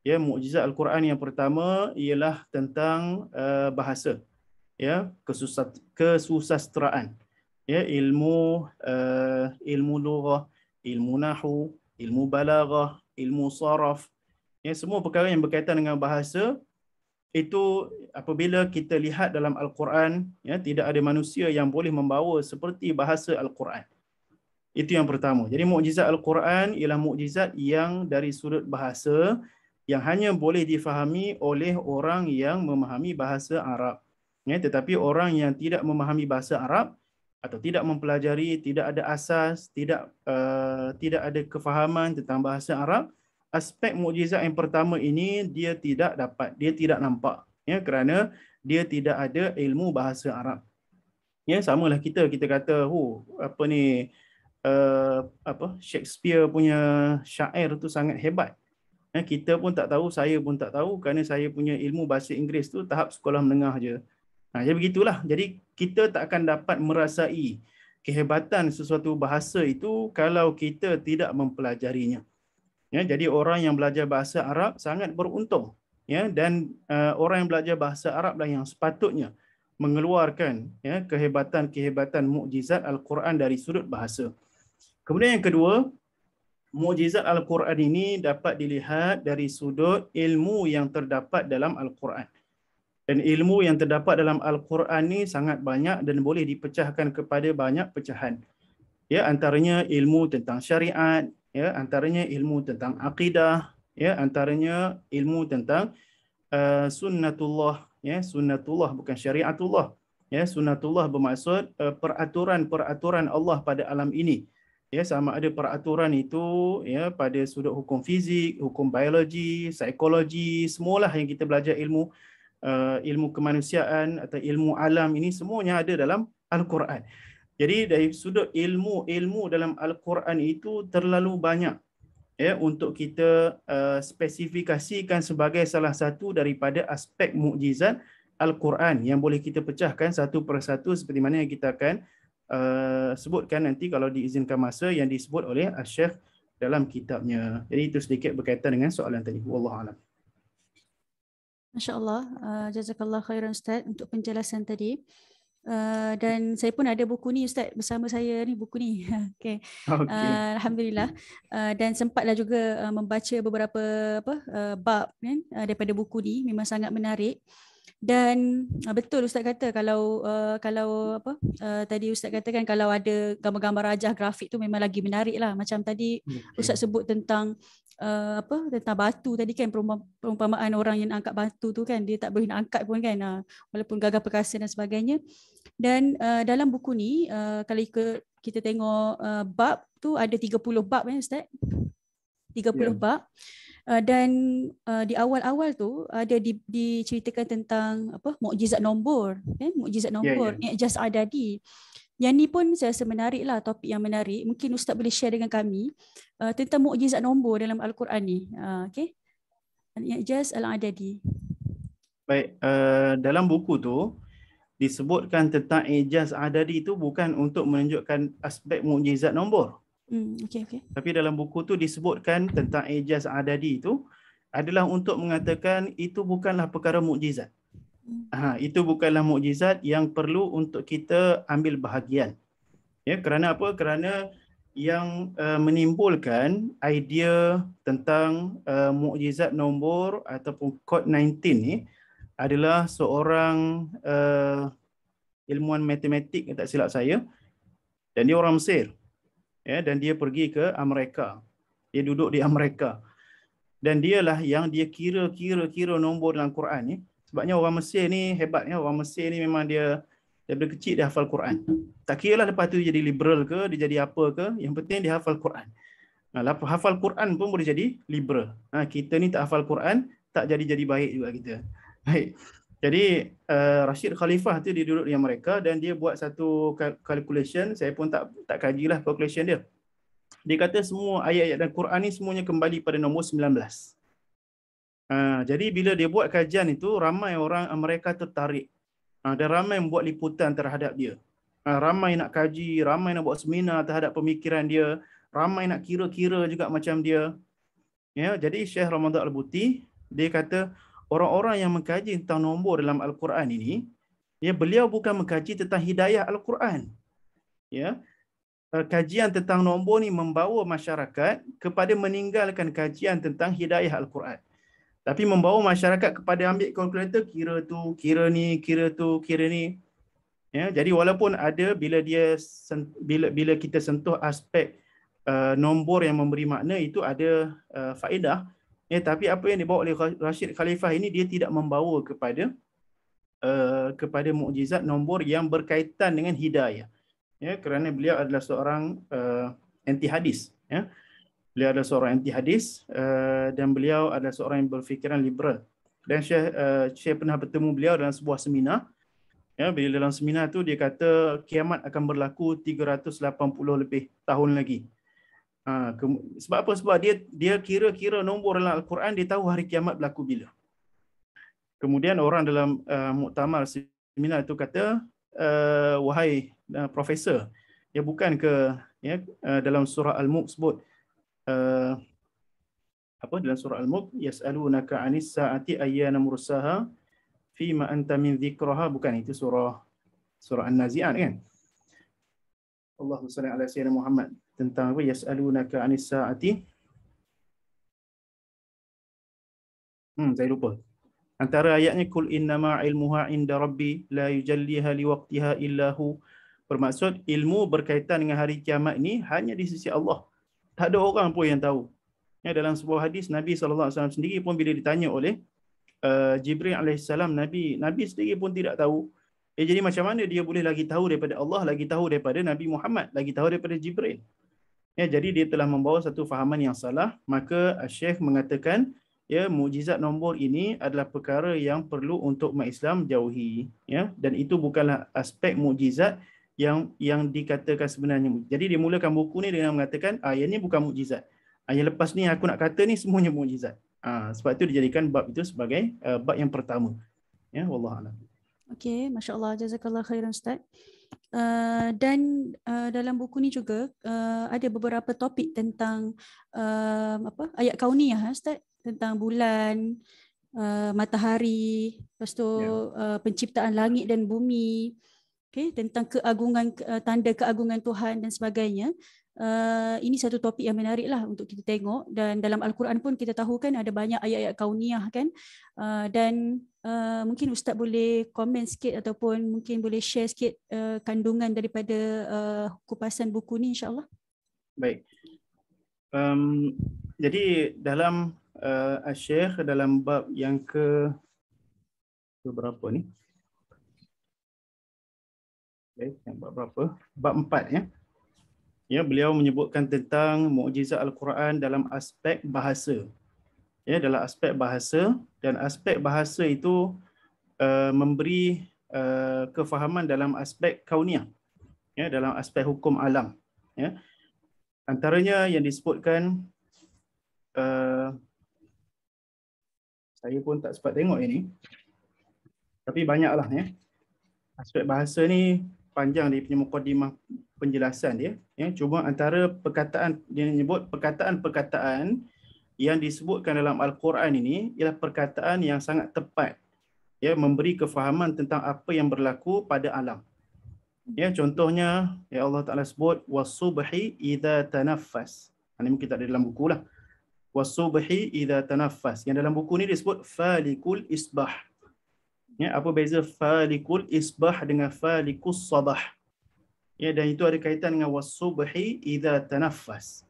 Mukjizat Al-Quran yang pertama ialah tentang bahasa, kesusastraan, ilmu lughah, ilmu nahwu, ilmu balaghah, ilmu saraf, semua perkara yang berkaitan dengan bahasa. Itu apabila kita lihat dalam Al-Quran, tidak ada manusia yang boleh membawa seperti bahasa Al-Quran. Itu yang pertama. Jadi mukjizat Al-Quran ialah mukjizat yang dari sudut bahasa yang hanya boleh difahami oleh orang yang memahami bahasa Arab. Tetapi orang yang tidak memahami bahasa Arab atau tidak mempelajari, tidak ada asas, tidak ada kefahaman tentang bahasa Arab, aspek mukjizat yang pertama ini dia tidak dapat, dia tidak nampak, kerana dia tidak ada ilmu bahasa Arab. Ya, samalah kita kata, oh, apa ni, Shakespeare punya syair tu sangat hebat. Kita pun tak tahu, saya pun tak tahu kerana saya punya ilmu bahasa Inggeris tu tahap sekolah menengah je. Jadi begitulah. Jadi kita tak akan dapat merasai kehebatan sesuatu bahasa itu kalau kita tidak mempelajarinya. Ya, jadi orang yang belajar bahasa Arab sangat beruntung. Ya, dan orang yang belajar bahasa Arab lah yang sepatutnya mengeluarkan kehebatan-kehebatan mukjizat Al-Quran dari sudut bahasa. Kemudian yang kedua, mukjizat Al-Quran ini dapat dilihat dari sudut ilmu yang terdapat dalam Al-Quran. Dan ilmu yang terdapat dalam Al-Quran ni sangat banyak dan boleh dipecahkan kepada banyak pecahan. Ya, antaranya ilmu tentang syariat, ya, antaranya ilmu tentang akidah, ya, antaranya ilmu tentang sunnatullah, ya, sunnatullah bukan syariatullah. Ya, sunnatullah bermaksud peraturan-peraturan Allah pada alam ini. Ya, sama ada peraturan itu ya pada sudut hukum fizik, hukum biologi, psikologi, semualah yang kita belajar ilmu kemanusiaan atau ilmu alam ini semuanya ada dalam Al-Quran. Jadi dari sudut ilmu dalam Al-Quran itu terlalu banyak ya untuk kita spesifikasikan sebagai salah satu daripada aspek mukjizat Al-Quran yang boleh kita pecahkan satu persatu seperti mana yang kita akan sebutkan nanti kalau diizinkan masa yang disebut oleh Al-Syekh dalam kitabnya. Jadi itu sedikit berkaitan dengan soalan tadi. Wallahualam. Masya-Allah, jazakallah khairan Ustaz untuk penjelasan tadi. Dan saya pun ada buku ni Ustaz bersama saya ni, buku ni. Okay. Alhamdulillah. Dan sempatlah juga membaca beberapa bab kan daripada buku ni, memang sangat menarik. Dan betul Ustaz kata kalau tadi Ustaz katakan kalau ada gambar-gambar rajah grafik tu memang lagi menarik lah. Macam tadi Ustaz sebut tentang tentang batu tadi kan, perumpamaan orang yang angkat batu tu kan, dia tak boleh nak angkat pun kan, walaupun gagah perkasa dan sebagainya. Dan dalam buku ni kalau kita tengok bab tu ada 30 bab kan Ustaz, 30 bab. Dan di awal-awal tu ada diceritakan tentang mukjizat nombor kan, mukjizat nombor, I'jaz Adadi. Yang ni pun saya rasa menarik lah, topik yang menarik. Mungkin Ustaz boleh share dengan kami tentang mukjizat nombor dalam Al-Quran ni. Okay. I'jaz Al-Adadi. Baik, dalam buku tu disebutkan tentang I'jaz Adadi itu bukan untuk menunjukkan aspek mukjizat nombor. Okay. Tapi dalam buku tu disebutkan tentang I'jaz Adadi itu adalah untuk mengatakan itu bukanlah perkara mukjizat. Itu bukanlah mukjizat yang perlu untuk kita ambil bahagian. Ya, kerana apa? Kerana yang menimbulkan idea tentang mukjizat nombor ataupun kod 19 ni adalah seorang ilmuwan matematik, tak silap saya, dan dia orang Mesir. Ya, dan dia pergi ke Amerika. Dia duduk di Amerika. Dan dialah yang dia kira nombor dalam Quran ni. Sebabnya orang Mesir ni hebatnya, orang Mesir ni memang dia daripada kecil dia hafal Quran. Tak kira lah lepas tu jadi liberal ke, dia jadi apa ke, yang penting dia hafal Quran. Hafal Quran pun boleh jadi liberal. Kita ni tak hafal Quran, tak jadi baik juga kita. Baik. Jadi Rashid Khalifah tu dia duduk di Amerika dan dia buat satu calculation, saya pun tak kajilah calculation dia. Dia kata semua ayat-ayat dalam Quran ni semuanya kembali pada nombor 19. Jadi bila dia buat kajian itu, ramai orang Amerika tertarik. Dan ramai membuat liputan terhadap dia. Ramai nak kaji, ramai nak buat seminar terhadap pemikiran dia, ramai nak kira-kira juga macam dia. Ya, jadi Syekh Ramadan Al-Buti dia kata orang-orang yang mengkaji tentang nombor dalam Al-Quran ini, ya, beliau bukan mengkaji tentang hidayah Al-Quran. Ya, kajian tentang nombor ni membawa masyarakat kepada meninggalkan kajian tentang hidayah Al-Quran. Tapi membawa masyarakat kepada ambil kalkulator, kira tu, kira ni, kira tu, kira ni. Ya, jadi walaupun ada bila kita sentuh aspek nombor yang memberi makna itu ada faedah. Ya, tapi apa yang dibawa oleh Rashid Khalifah ini dia tidak membawa kepada mukjizat nombor yang berkaitan dengan hidayah. Ya, kerana beliau adalah seorang anti hadis. Ya. Beliau adalah seorang anti hadis dan beliau adalah seorang yang berfikiran liberal. Dan Syekh pernah bertemu beliau dalam sebuah seminar Ya, bila dalam seminar tu dia kata kiamat akan berlaku 380 lebih tahun lagi. Sebab apa? Sebab dia kira-kira nombor dalam Al-Quran, dia tahu hari kiamat berlaku bila. Kemudian orang dalam muktamar seminar itu kata, wahai profesor, ya bukan ke dalam surah Al-Mulk sebut dalam surah Al-Mulk, yas'alunaka 'anis sa'ati ayyana mursaha fima anta min dzikraha, bukan itu surah An-Nazi'at kan? Allahumma salli ala sayyidina Muhammad, tentang apa? Yas'alunaka 'anis sa'ati. Saya lupa. Antara ayatnya kul innama ilmuha inda rabbi la yujalliha liwaqtiha illa hu. Bermaksud ilmu berkaitan dengan hari kiamat ini hanya di sisi Allah. Tak ada orang pun yang tahu. Ya, dalam sebuah hadis Nabi SAW sendiri pun bila ditanya oleh Jibril alaihissalam, Nabi sendiri pun tidak tahu. Jadi macam mana dia boleh lagi tahu daripada Allah, lagi tahu daripada Nabi Muhammad, lagi tahu daripada Jibril? Ya, jadi dia telah membawa satu fahaman yang salah. Maka Syekh mengatakan, ya, mukjizat nombor ini adalah perkara yang perlu untuk umat Islam jauhi, ya, dan itu bukanlah aspek mukjizat yang dikatakan sebenarnya. Jadi dia mulakan buku ni dengan mengatakan, yang ni bukan mukjizat. Yang lepas ni aku nak kata ni semuanya mukjizat. Sebab itu dijadikan bab itu sebagai bab yang pertama. Ya, wallahu a'lam. Okey, masya-Allah, jazakallah khairan Ustaz. Dan dalam buku ni juga ada beberapa topik tentang ayat kauniyah, Ustaz, tentang bulan, matahari, lepas tu penciptaan langit dan bumi, tentang keagungan, tanda keagungan Tuhan dan sebagainya. Ini satu topik yang menarik lah untuk kita tengok, dan dalam Al-Quran pun kita tahu kan ada banyak ayat-ayat kauniyah kan, dan mungkin Ustaz boleh komen sikit ataupun mungkin boleh share sikit kandungan daripada kupasan buku ni, insyaAllah. Baik. Jadi dalam Syekh dalam bab yang berapa ni? Baik, yang bab berapa? Bab 4 ya. Ya, beliau menyebutkan tentang mukjizat Al-Quran dalam aspek bahasa. Ya, dalam aspek bahasa, dan aspek bahasa itu memberi kefahaman dalam aspek kauniyah. Ya, dalam aspek hukum alam. Ya. Antaranya yang disebutkan, saya pun tak sempat tengok ini, tapi banyaklah ya. Aspek bahasa ni panjang dia punya mukadimah penjelasan dia. Ya, cuma antara perkataan, dia menyebut perkataan-perkataan yang disebutkan dalam Al-Quran ini ialah perkataan yang sangat tepat, ya, memberi kefahaman tentang apa yang berlaku pada alam. Ya, contohnya ya Allah Taala sebut was-subhi idza tanaffas. Ini mungkin tak ada dalam buku lah. Was-subhi idza tanaffas. Yang dalam buku ni disebut falikul isbah. Ya, apa beza falikul isbah dengan falikus sabah? Ya, dan itu ada kaitan dengan was-subhi idza tanaffas.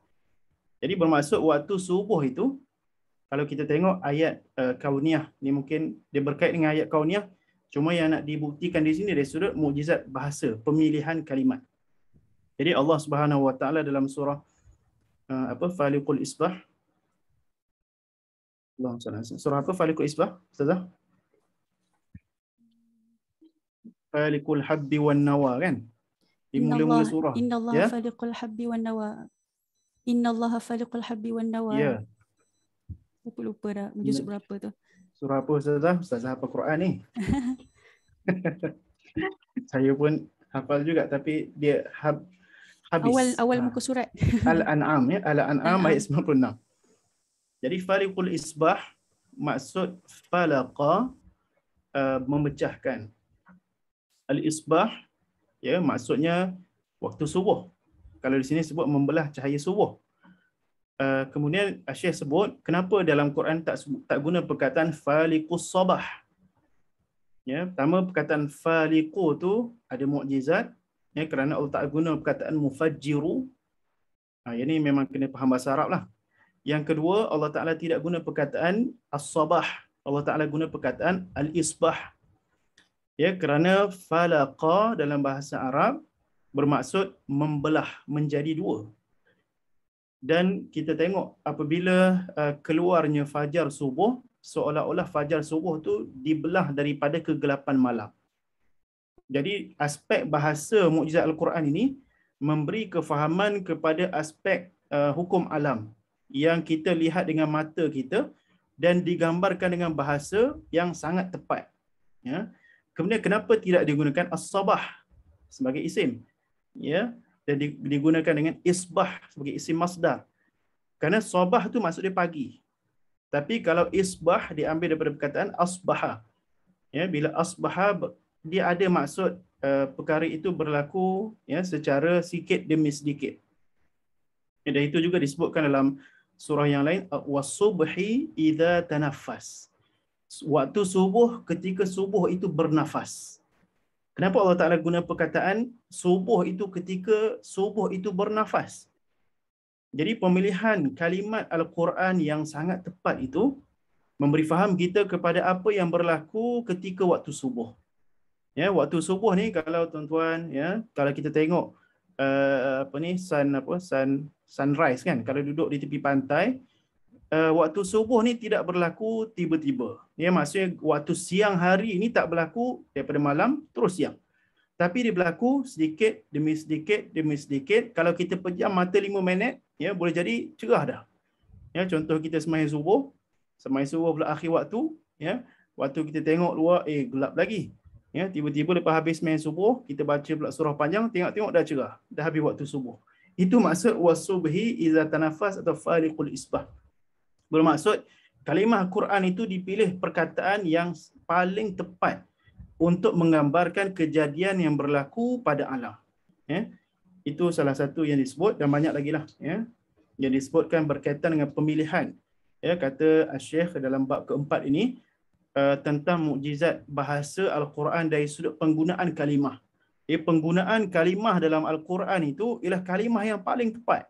Jadi bermaksud waktu subuh itu, kalau kita tengok ayat kauniyah ni, mungkin dia berkait dengan ayat kauniyah, cuma yang nak dibuktikan di sini dari sudut mukjizat bahasa, pemilihan kalimat. Jadi Allah Subhanahu Wa Taala dalam surah Falikul Isbah. Surah apa Falikul Isbah? Ustazah? Falikul Habbi wan Nawa kan? Di mula-mula surah. Innallaha faliqul habbi wan nawa. Innallaha faliqul habbi wan nawa. Ya. Aku lupa dah juzuk berapa tu. Surah apa Ustazah? Ustazah hafal Quran ni. Saya pun hafal juga, tapi dia habis. Awal muka surat. Al-An'am ya, Al-An'am ayat 96. Jadi Falikul Isbah maksud falaqa, memecahkan. Al-Isbah ya maksudnya waktu subuh. Kalau di sini sebut membelah cahaya subuh. Kemudian Syekh sebut kenapa dalam Quran tak guna perkataan faliqus sabah. Ya, pertama perkataan faliqu tu ada mukjizat, ya, kerana Allah tak guna perkataan mufajjiru. Ini memang kena faham bahasa Arab lah. Yang kedua, Allah Taala tidak guna perkataan as-sabah. Allah Taala guna perkataan al-isbah. Ya, kerana falaqa dalam bahasa Arab bermaksud membelah menjadi dua. Dan kita tengok apabila keluarnya fajar subuh, seolah-olah fajar subuh tu dibelah daripada kegelapan malam. Jadi aspek bahasa mukjizat Al-Quran ini memberi kefahaman kepada aspek hukum alam yang kita lihat dengan mata kita dan digambarkan dengan bahasa yang sangat tepat. Ya. Kemudian kenapa tidak digunakan as-sabah sebagai isim? Ya, dan digunakan dengan isbah sebagai isim masdar. Kerana sabah tu maksud dia pagi. Tapi kalau isbah diambil daripada perkataan asbaha. Ya, bila asbaha dia ada maksud perkara itu berlaku ya secara sikit demi sedikit. Dan itu juga disebutkan dalam surah yang lain, was-subhi idza tanaffas. Waktu subuh, ketika subuh itu bernafas. Kenapa Allah Ta'ala guna perkataan subuh itu ketika subuh itu bernafas? Jadi pemilihan kalimat Al-Quran yang sangat tepat itu memberi faham kita kepada apa yang berlaku ketika waktu subuh. Ya, waktu subuh ni kalau tuan-tuan ya, kalau kita tengok sunrise kan, kalau duduk di tepi pantai, waktu subuh ni tidak berlaku tiba-tiba. Ya, maksudnya waktu siang hari ini tak berlaku daripada malam terus siang. Tapi dia berlaku sedikit demi sedikit demi sedikit. Kalau kita pejam mata 5 minit, ya boleh jadi cerah dah. Ya, contoh kita sembahyang subuh pula akhir waktu, ya. Waktu kita tengok luar, gelap lagi. Ya, tiba-tiba lepas habis sembahyang subuh, kita baca pula surah panjang, tengok-tengok dah cerah, dah habis waktu subuh. Itu maksud wasubhi iza tanafas atau faliqul isbah. Bermaksud kalimah Quran itu dipilih perkataan yang paling tepat untuk menggambarkan kejadian yang berlaku pada alam. Ya. Itu salah satu yang disebut dan banyak lagi lah. Ya. Yang disebutkan berkaitan dengan pemilihan. Ya, kata Syekh dalam bab keempat ini tentang mukjizat bahasa Al-Quran dari sudut penggunaan kalimah. Penggunaan kalimah dalam Al-Quran itu ialah kalimah yang paling tepat.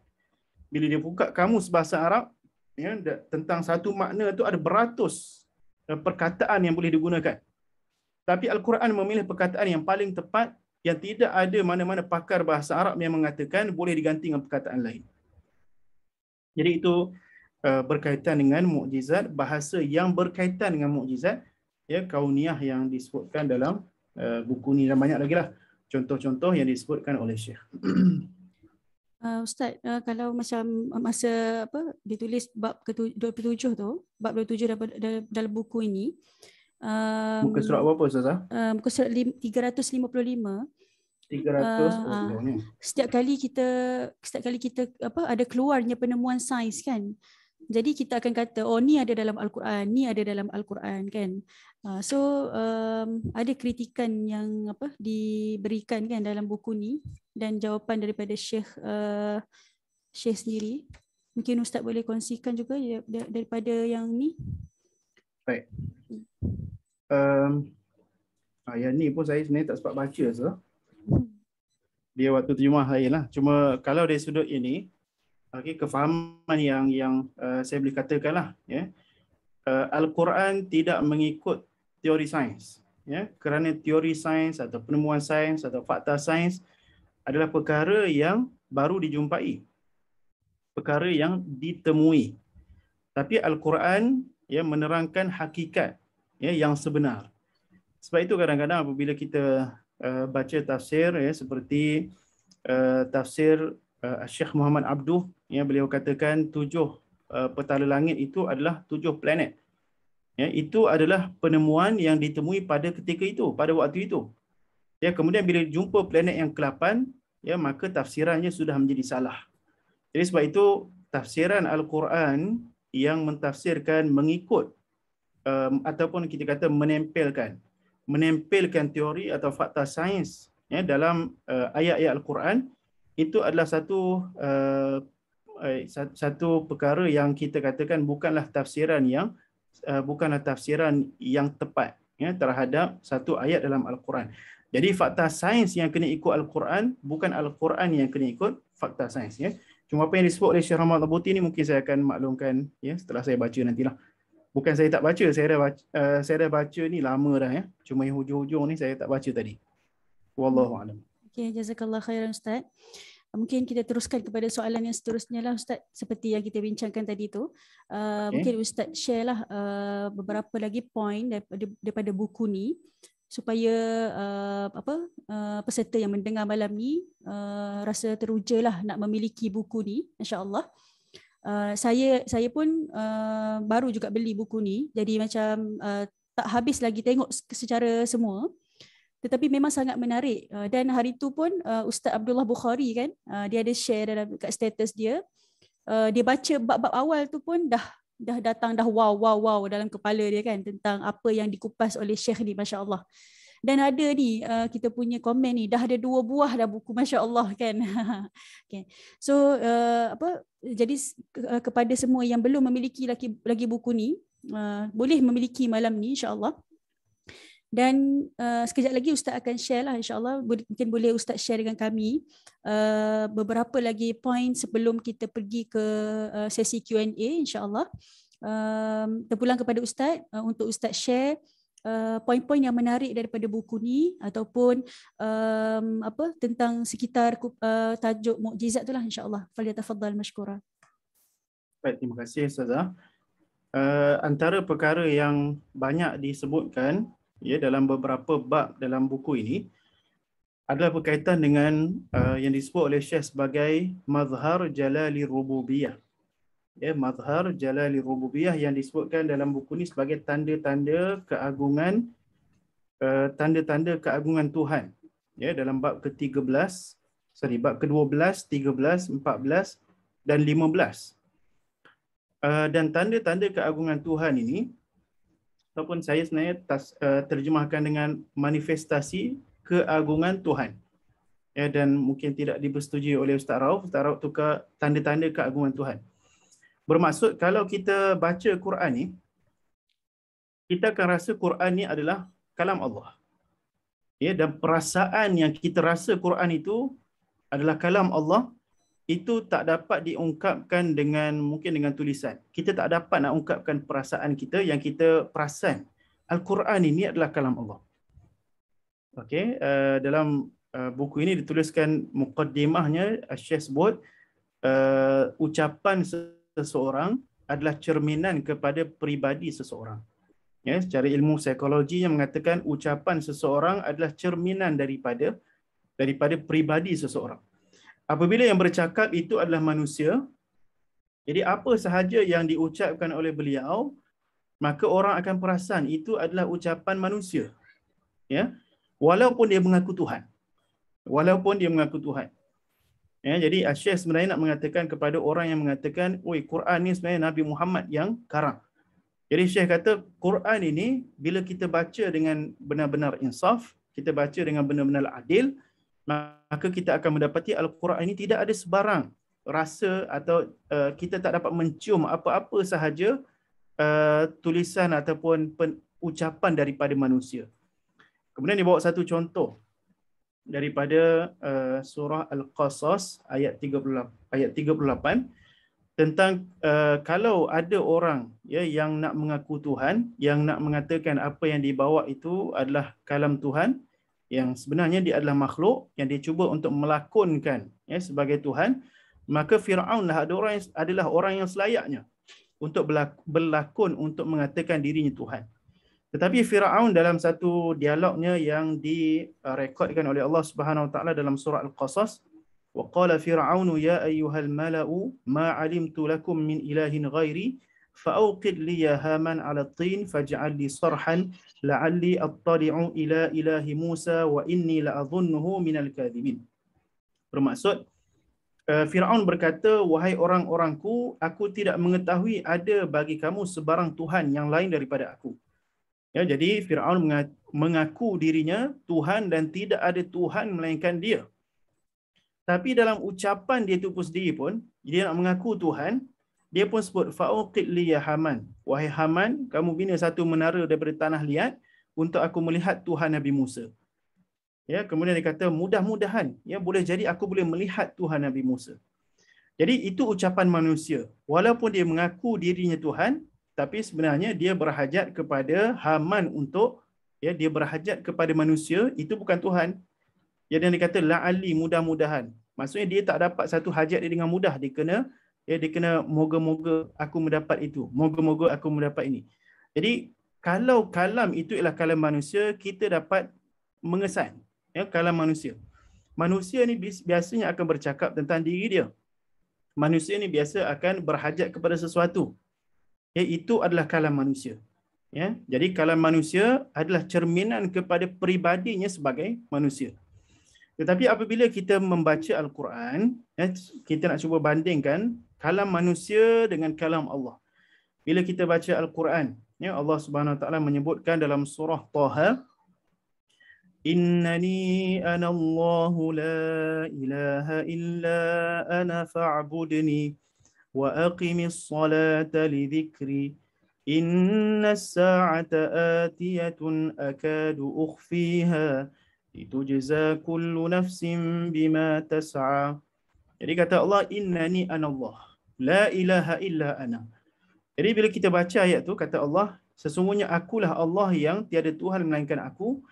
Bila dia buka kamus bahasa Arab, ya, tentang satu makna itu ada beratus perkataan yang boleh digunakan. Tapi Al-Quran memilih perkataan yang paling tepat yang tidak ada mana-mana pakar bahasa Arab yang mengatakan boleh diganti dengan perkataan lain. Jadi itu berkaitan dengan mukjizat bahasa yang berkaitan dengan mukjizat ya kauniyah yang disebutkan dalam buku ni, dan banyak lagi lah contoh-contoh yang disebutkan oleh Syekh. Ustaz, kalau macam masa ditulis bab ke-27 tu, bab 27 dalam buku ini, Muka surat berapa Ustazah? Muka surat 355. 300. Setiap kali kita ada keluarnya penemuan sains kan. Jadi kita akan kata ni ada dalam Al-Quran, ni ada dalam Al-Quran kan. So ada kritikan yang diberikan kan dalam buku ni, dan jawapan daripada Syekh sendiri. Mungkin Ustaz boleh kongsikan juga daripada yang ni. Baik. Yang ni pun saya sebenarnya tak sempat baca so. Dia waktu terjemah lain lah. Cuma kalau dari sudut ini, kefahaman yang saya boleh katakan lah, ya. Al-Quran tidak mengikut teori sains, ya, kerana teori sains atau penemuan sains atau fakta sains adalah perkara yang baru dijumpai, perkara yang ditemui. Tapi Al-Quran ya menerangkan hakikat ya yang sebenar. Sebab itu kadang-kadang apabila kita baca tafsir ya seperti tafsir Syekh Muhammad Abduh, ya, beliau katakan 7 petala langit itu adalah 7 planet. Ya, itu adalah penemuan yang ditemui pada ketika itu, pada waktu itu. Ya, kemudian bila jumpa planet yang ke-8, ya, maka tafsirannya sudah menjadi salah. Jadi sebab itu tafsiran Al-Quran yang mentafsirkan mengikut ataupun kita kata menempelkan teori atau fakta sains ya dalam ayat-ayat Al-Quran, itu adalah satu perkara yang kita katakan bukanlah tafsiran yang tepat ya terhadap satu ayat dalam Al-Quran. Jadi fakta sains yang kena ikut Al-Quran, bukan Al-Quran yang kena ikut fakta sains ya. Cuma apa yang disebut oleh Syekh Rahmat Al-Buti ni mungkin saya akan maklumkan ya setelah saya baca nantilah. Bukan saya tak baca, saya dah baca ni lama dah ya. Cuma yang hujung-hujung ni saya tak baca tadi. Wallahu a'lam. Okey, jazakallah khairan Ustaz. Mungkin kita teruskan kepada soalan yang seterusnya lah Ustaz, seperti yang kita bincangkan tadi tu. Mungkin Ustaz share lah beberapa lagi poin daripada buku ni supaya peserta yang mendengar malam ni rasa teruja lah nak memiliki buku ni, insya-Allah. Saya pun baru juga beli buku ni, jadi macam tak habis lagi tengok secara semua. Tetapi memang sangat menarik, dan hari tu pun Ustaz Abdullah Bukhari kan, dia ada share dalam kat status dia, dia baca bab-bab awal tu pun dah datang dah wow dalam kepala dia kan, tentang apa yang dikupas oleh Syekh ni, masya-Allah. Dan ada ni kita punya komen ni, dah ada 2 buah dah buku, masya-Allah kan. Okay. So jadi kepada semua yang belum memiliki lagi buku ni, boleh memiliki malam ni, insya-Allah. Dan sekejap lagi Ustaz akan share lah, insya-Allah. Mungkin boleh Ustaz share dengan kami beberapa lagi poin sebelum kita pergi ke sesi Q&A, insya-Allah. Terpulang kepada Ustaz untuk Ustaz share poin-poin yang menarik daripada buku ni, ataupun tentang sekitar tajuk mukjizat itulah, insya-Allah. Falyatafaddal mashkura. Baik, terima kasih Ustazah. Antara perkara yang banyak disebutkan dalam beberapa bab dalam buku ini adalah berkaitan dengan yang disebut oleh Syekh sebagai mazhar jalali rububiyah. Mazhar jalali rububiyah yang disebutkan dalam buku ini sebagai tanda-tanda keagungan Tuhan. Dalam bab ke-13, bab ke-12, 13, 14 dan 15. Dan tanda-tanda keagungan Tuhan ini, ataupun saya sebenarnya terjemahkan dengan manifestasi keagungan Tuhan. Dan mungkin tidak dipersetujui oleh Ustaz Rauf. Ustaz Rauf tukar tanda-tanda keagungan Tuhan. Bermaksud kalau kita baca Quran ni, kita akan rasa Quran ni adalah kalam Allah. Dan perasaan yang kita rasa Quran itu adalah kalam Allah, itu tak dapat diungkapkan mungkin dengan tulisan. Kita tak dapat nak ungkapkan perasaan kita yang kita perasan Al-Quran ini adalah kalam Allah. Okey, dalam buku ini dituliskan muqaddimahnya, Syekh sebut ucapan seseorang adalah cerminan kepada peribadi seseorang. Secara ilmu psikologi yang mengatakan ucapan seseorang adalah cerminan daripada peribadi seseorang. Apabila yang bercakap itu adalah manusia, jadi apa sahaja yang diucapkan oleh beliau, maka orang akan perasan itu adalah ucapan manusia. Walaupun dia mengaku Tuhan. Jadi Syekh sebenarnya nak mengatakan kepada orang yang mengatakan, Quran ni sebenarnya Nabi Muhammad yang karang. Jadi Syekh kata, Quran ini bila kita baca dengan benar-benar insaf, kita baca dengan benar-benar adil, maka kita akan mendapati Al-Quran ini tidak ada sebarang rasa atau kita tak dapat mencium apa-apa sahaja tulisan ataupun ucapan daripada manusia. Kemudian dibawa satu contoh daripada surah Al-Qasas ayat 38 tentang kalau ada orang yang nak mengaku Tuhan, yang nak mengatakan apa yang dibawa itu adalah kalam Tuhan, yang sebenarnya dia adalah makhluk yang dia cuba untuk melakonkan sebagai Tuhan, maka Fir'aun adalah orang yang selayaknya untuk berlakon untuk mengatakan dirinya Tuhan. Tetapi Fir'aun dalam satu dialognya yang direkodkan oleh Allah Subhanahu Wa Taala dalam surah Al-Qasas, wa qala fir'aunu ya ayyuhal mala'u ma 'alimtu lakum min ilahin ghairi fa'auqid li ya haman 'ala at-tin faj'al li sarhan la'alli attali'u ila ilahi Musa wa inni la'adhunnuhu minal kadhibin. Bermaksud Fir'aun berkata, wahai orang-orangku, aku tidak mengetahui ada bagi kamu sebarang Tuhan yang lain daripada aku. Jadi Fir'aun mengaku dirinya Tuhan dan tidak ada Tuhan melainkan dia. Tapi dalam ucapan dia tu pun sendiri pun, dia nak mengaku Tuhan, dia pun sebut fa'uqid li ya Haman. Wahai Haman, kamu bina satu menara daripada tanah liat untuk aku melihat Tuhan Nabi Musa. Kemudian dia kata mudah-mudahan boleh jadi aku boleh melihat Tuhan Nabi Musa. Jadi itu ucapan manusia. Walaupun dia mengaku dirinya Tuhan, tapi sebenarnya dia berhajat kepada Haman untuk dia berhajat kepada manusia, itu bukan Tuhan. Dan dia kata la'ali, mudah-mudahan. Maksudnya dia tak dapat satu hajat dia dengan mudah. Dia kena moga-moga aku mendapat itu. Moga-moga aku mendapat ini. Jadi kalau kalam itu ialah kalam manusia, kita dapat mengesan, ya, kalam manusia. Manusia ni biasanya akan bercakap tentang diri dia. Manusia ni biasa akan berhajat kepada sesuatu. Ya, itu adalah kalam manusia. Ya, jadi kalam manusia adalah cerminan kepada peribadinya sebagai manusia. Tetapi apabila kita membaca Al-Quran, ya, kita nak cuba bandingkan kalam manusia dengan kalam Allah. Bila kita baca Al-Quran, ya, Allah Subhanahu Wa Taala menyebutkan dalam surah Taha, Innani ana Allahu la ilaha illa ana fa'budni wa aqimis salata li dhikri inna as-sa'ata atiyatun akadu ukhfiha litujza kullu nafsin bima tas'a. Jadi kata Allah, innani ana Allah la ilaha illa ana. Jadi bila kita baca ayat tu, kata Allah, sesungguhnya akulah Allah yang tiada Tuhan melainkan aku,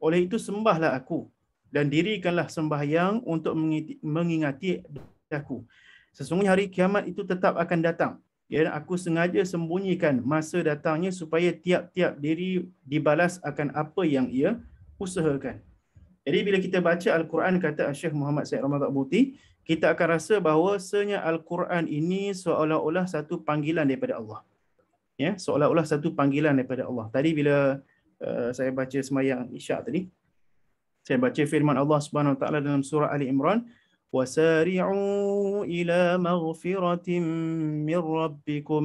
oleh itu sembahlah aku dan dirikanlah sembahyang untuk mengingati aku. Sesungguhnya hari kiamat itu tetap akan datang. Ya, aku sengaja sembunyikan masa datangnya supaya tiap-tiap diri dibalas akan apa yang ia usahakan. Jadi bila kita baca Al-Quran, kata Syekh Muhammad Syed Ramadan Buti, kita akan rasa bahawasanya Al-Quran ini seolah-olah satu panggilan daripada Allah. Ya, seolah-olah satu panggilan daripada Allah. Tadi bila saya baca semayang Isyak tadi, saya baca firman Allah Subhanahu Wa Taala dalam surah Ali Imran, وَسَارِعُوا إِلَى مَغْفِرَةٍ مِّن رَّبِّكُمْ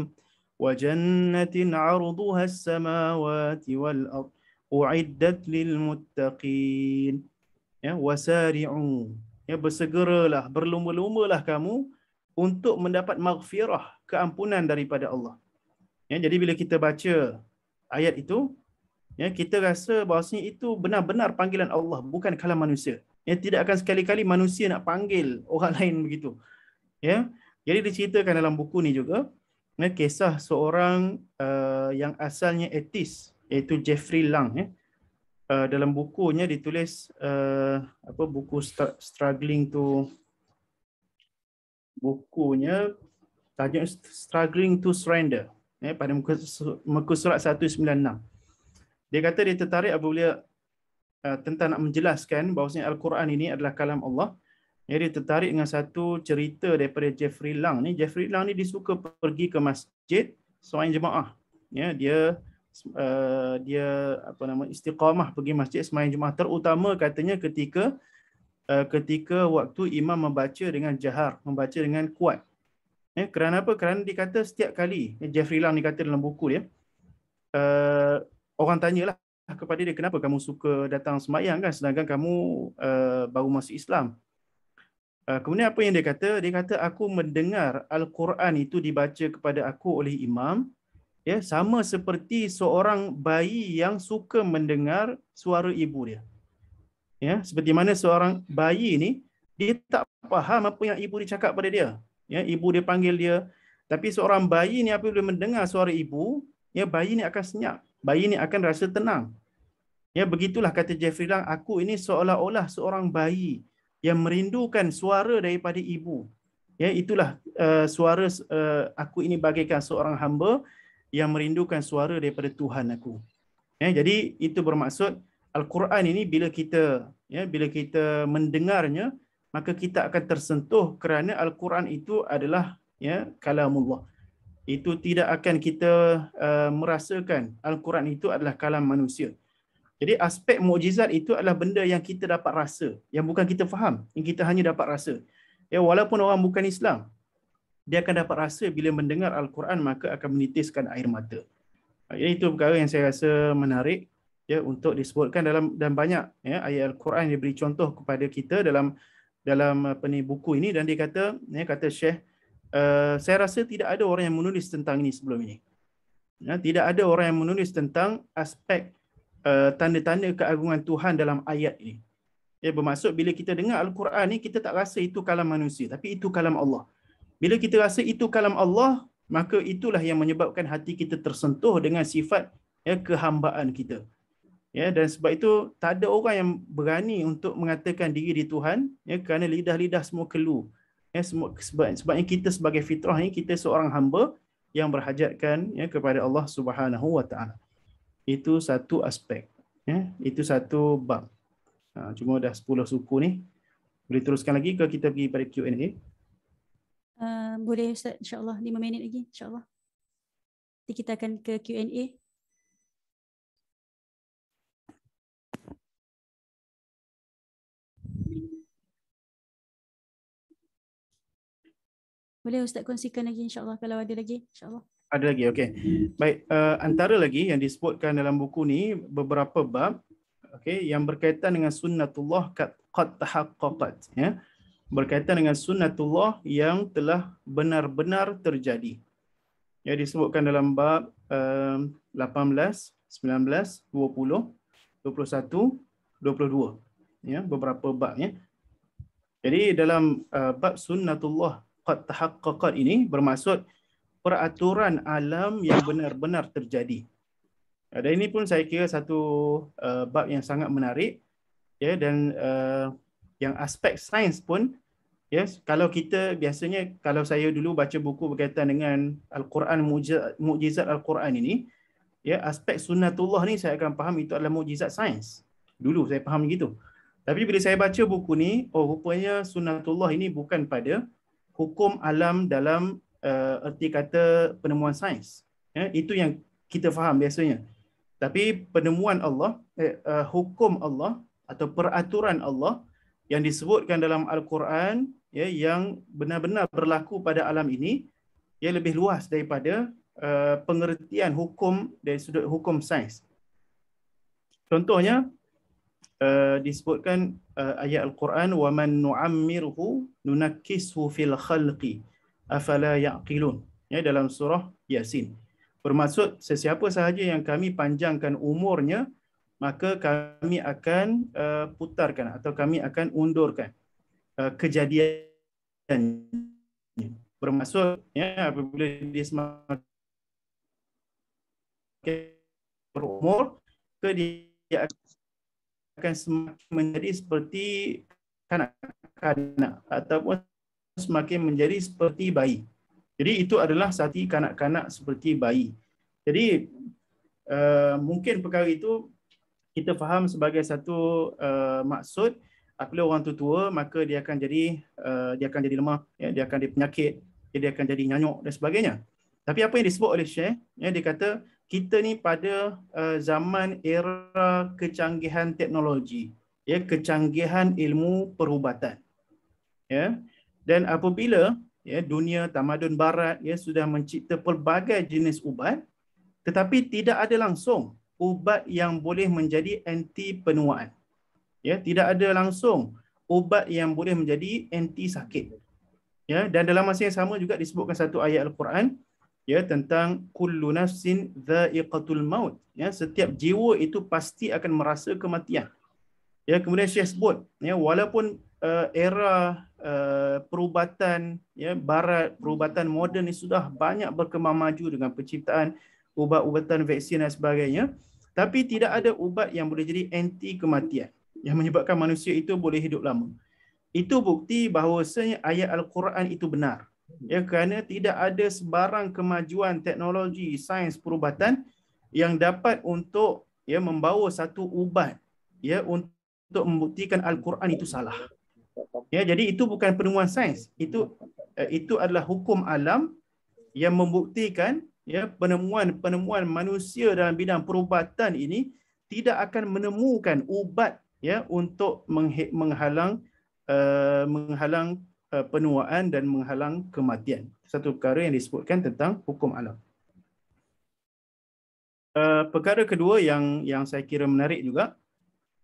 وَجَنَّةٍ عَرْضُهَا السَّمَاوَاتِ وَالْأَرْضُ أُعِدَّتْ لِلْمُتَّقِينَ. Ya, وَسَارِعُوا, ya, bersegeralah, berlumba-lumbalah kamu untuk mendapat maghfirah, keampunan daripada Allah. Ya, jadi bila kita baca ayat itu, ya, kita rasa bahawasanya itu benar-benar panggilan Allah, bukan kalam manusia. Ya, tidak akan sekali-kali manusia nak panggil orang lain begitu. Ya, jadi diceritakan dalam buku ni juga, ya, kisah seorang yang asalnya ateis, iaitu Jeffrey Lang. Ya. Dalam bukunya ditulis buku Struggling to, bukunya tajuk Struggling to Surrender, ya, pada muka surat 196. Dia kata dia tertarik apabila tentang nak menjelaskan bahawasanya Al-Quran ini adalah kalam Allah. Dia tertarik dengan satu cerita daripada Jeffrey Lang ni. Jeffrey Lang ni dia suka pergi ke masjid sembahyang jemaah. Ya, dia istiqamah pergi masjid sembahyang jemaah, terutama katanya ketika waktu imam membaca dengan jahar, membaca dengan kuat. Ya, kerana apa? Kerana dia kata setiap kali, Jeffrey Lang ni kata dalam buku dia, orang tanyalah kepada dia, kenapa kamu suka datang sembahyang kan, sedangkan kamu baru masuk Islam. Kemudian apa yang dia kata? Dia kata, aku mendengar Al-Quran itu dibaca kepada aku oleh imam, ya, sama seperti seorang bayi yang suka mendengar suara ibu dia. Ya, seperti mana seorang bayi ni, dia tak faham apa yang ibu dia cakap pada dia. Ya, ibu dia panggil dia, tapi seorang bayi ni apabila mendengar suara ibu, ya, bayi ni akan senyap. Bayi ni akan rasa tenang. Ya, begitulah kata Jeffrey Lang, aku ini seolah-olah seorang bayi yang merindukan suara daripada ibu. Ya, itulah suara aku ini bagaikan seorang hamba yang merindukan suara daripada Tuhan aku. Ya, jadi itu bermaksud Al-Quran ini bila kita mendengarnya, maka kita akan tersentuh kerana Al-Quran itu adalah, ya, kalamullah. Itu tidak akan kita merasakan Al-Quran itu adalah kalam manusia. Jadi aspek mukjizat itu adalah benda yang kita dapat rasa, yang bukan kita faham, yang kita hanya dapat rasa. Ya, walaupun orang bukan Islam, dia akan dapat rasa bila mendengar Al-Quran, maka akan menitiskan air mata. Jadi itu perkara yang saya rasa menarik, ya, untuk disebutkan dan banyak, ya, ayat Al-Quran yang diberi contoh kepada kita dalam buku ini, dan dia kata, ya, kata Syekh, saya rasa tidak ada orang yang menulis tentang ini sebelum ini. Ya, tidak ada orang yang menulis tentang aspek tanda-tanda keagungan Tuhan dalam ayat ini. Ya, bermaksud bila kita dengar Al-Quran ni, kita tak rasa itu kalam manusia, tapi itu kalam Allah. Bila kita rasa itu kalam Allah, maka itulah yang menyebabkan hati kita tersentuh dengan sifat, ya, kehambaan kita. Ya, dan sebab itu tak ada orang yang berani untuk mengatakan diri di Tuhan, ya, kerana lidah-lidah semua kelu. Ya, sebabnya kita sebagai fitrah ni, kita seorang hamba yang berhajatkan, ya, kepada Allah Subhanahu Wa Taala. Itu satu aspek. Ya, itu satu bab. Cuma dah 10 suku ni. Boleh teruskan lagi ke kita pergi pada Q&A? Boleh Ustaz, insyaAllah 5 minit lagi, insyaAllah. Nanti kita akan ke Q&A. Boleh Ustaz kongsikan lagi insyaAllah kalau ada lagi, insyaAllah. Ada lagi, okey. Baik, antara lagi yang disebutkan dalam buku ni beberapa bab, okey, yang berkaitan dengan sunnatullah qad tahaqqaqat, ya. Berkaitan dengan sunnatullah yang telah benar-benar terjadi. Ya, disebutkan dalam bab 18, 19, 20, 21, 22. Ya, beberapa bab, ya. Jadi dalam bab sunnatullah qad tahaqqaqat ini bermaksud peraturan alam yang benar-benar terjadi. Dan ini pun saya kira satu bab yang sangat menarik, ya, dan yang aspek sains pun, ya, kalau kita biasanya, kalau saya dulu baca buku berkaitan dengan Al-Quran, mukjizat Al-Quran ini, ya, aspek sunnatullah ni saya akan faham itu adalah mukjizat sains. Dulu saya faham begitu. Tapi bila saya baca buku ni, oh rupanya sunnatullah ini bukan pada hukum alam dalam erti kata penemuan sains. Ya, itu yang kita faham biasanya. Tapi penemuan Allah, hukum Allah atau peraturan Allah yang disebutkan dalam Al-Quran, ya, yang benar-benar berlaku pada alam ini, ia lebih luas daripada pengertian hukum dari sudut hukum sains. Contohnya, disebutkan ayat Al-Quran, وَمَنْ نُعَمِّرْهُ نُنَكِّسْهُ فِي الْخَلْقِ afala yaqilun, ya, dalam surah Yasin. Bermaksud sesiapa sahaja yang kami panjangkan umurnya, maka kami akan putarkan atau kami akan undurkan kejadian. Bermaksud, ya, apabila dia semakin berumur, dia akan semakin menjadi seperti kanak-kanak ataupun semakin menjadi seperti bayi. Jadi itu adalah satu kanak-kanak seperti bayi. Jadi mungkin perkara itu kita faham sebagai satu maksud apabila orang tu tua, maka dia akan jadi lemah, ya, dia akan ada penyakit, dia akan jadi nyanyuk dan sebagainya. Tapi apa yang disebut oleh Syekh, ya, dia kata kita ni pada zaman era kecanggihan teknologi, ya, kecanggihan ilmu perubatan, ya. Dan apabila, ya, dunia tamadun barat, ya, sudah mencipta pelbagai jenis ubat, tetapi tidak ada langsung ubat yang boleh menjadi anti penuaan. Ya, tidak ada langsung ubat yang boleh menjadi anti sakit. Ya, dan dalam masa yang sama juga disebutkan satu ayat Al-Quran, ya, tentang kullu nafsin dha'iqatul maut. Ya, setiap jiwa itu pasti akan merasa kematian. Ya, kemudian Syekh sebut, ya, walaupun era perubatan, ya, barat, perubatan moden ini sudah banyak berkembang maju dengan penciptaan ubat-ubatan, vaksin dan sebagainya, tapi tidak ada ubat yang boleh jadi anti kematian yang menyebabkan manusia itu boleh hidup lama. Itu bukti bahawasanya ayat Al-Quran itu benar. Ya, kerana tidak ada sebarang kemajuan teknologi, sains, perubatan yang dapat untuk, ya, membawa satu ubat, ya, untuk membuktikan Al-Quran itu salah. Ya, jadi itu bukan penemuan sains. Itu adalah hukum alam yang membuktikan, ya, penemuan manusia dalam bidang perubatan ini tidak akan menemukan ubat, ya, untuk menghalang penuaan dan menghalang kematian. Satu perkara yang disebutkan tentang hukum alam. Perkara kedua yang saya kira menarik juga,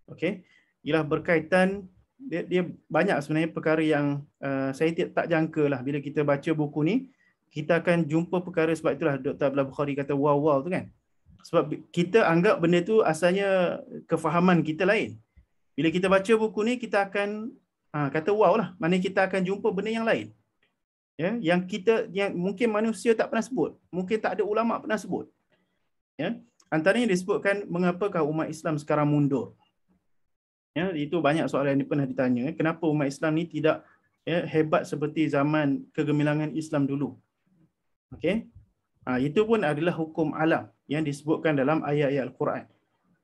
okey, ialah berkaitan, dia banyak sebenarnya perkara yang saya tak jangka lah bila kita baca buku ni. Kita akan jumpa perkara, sebab itulah Dr. Abdullah Bukhari kata wow tu kan. Sebab kita anggap benda tu asalnya kefahaman kita lain. Bila kita baca buku ni, kita akan kata wow lah, maknanya kita akan jumpa benda yang lain. Ya, yang mungkin manusia tak pernah sebut, mungkin tak ada ulama pernah sebut. Ya, antaranya disebutkan mengapakah umat Islam sekarang mundur. Ya, itu banyak soalan yang pernah ditanya. Kenapa umat Islam ni tidak, ya, hebat seperti zaman kegemilangan Islam dulu? Okey, itu pun adalah hukum alam yang disebutkan dalam ayat-ayat Al-Quran.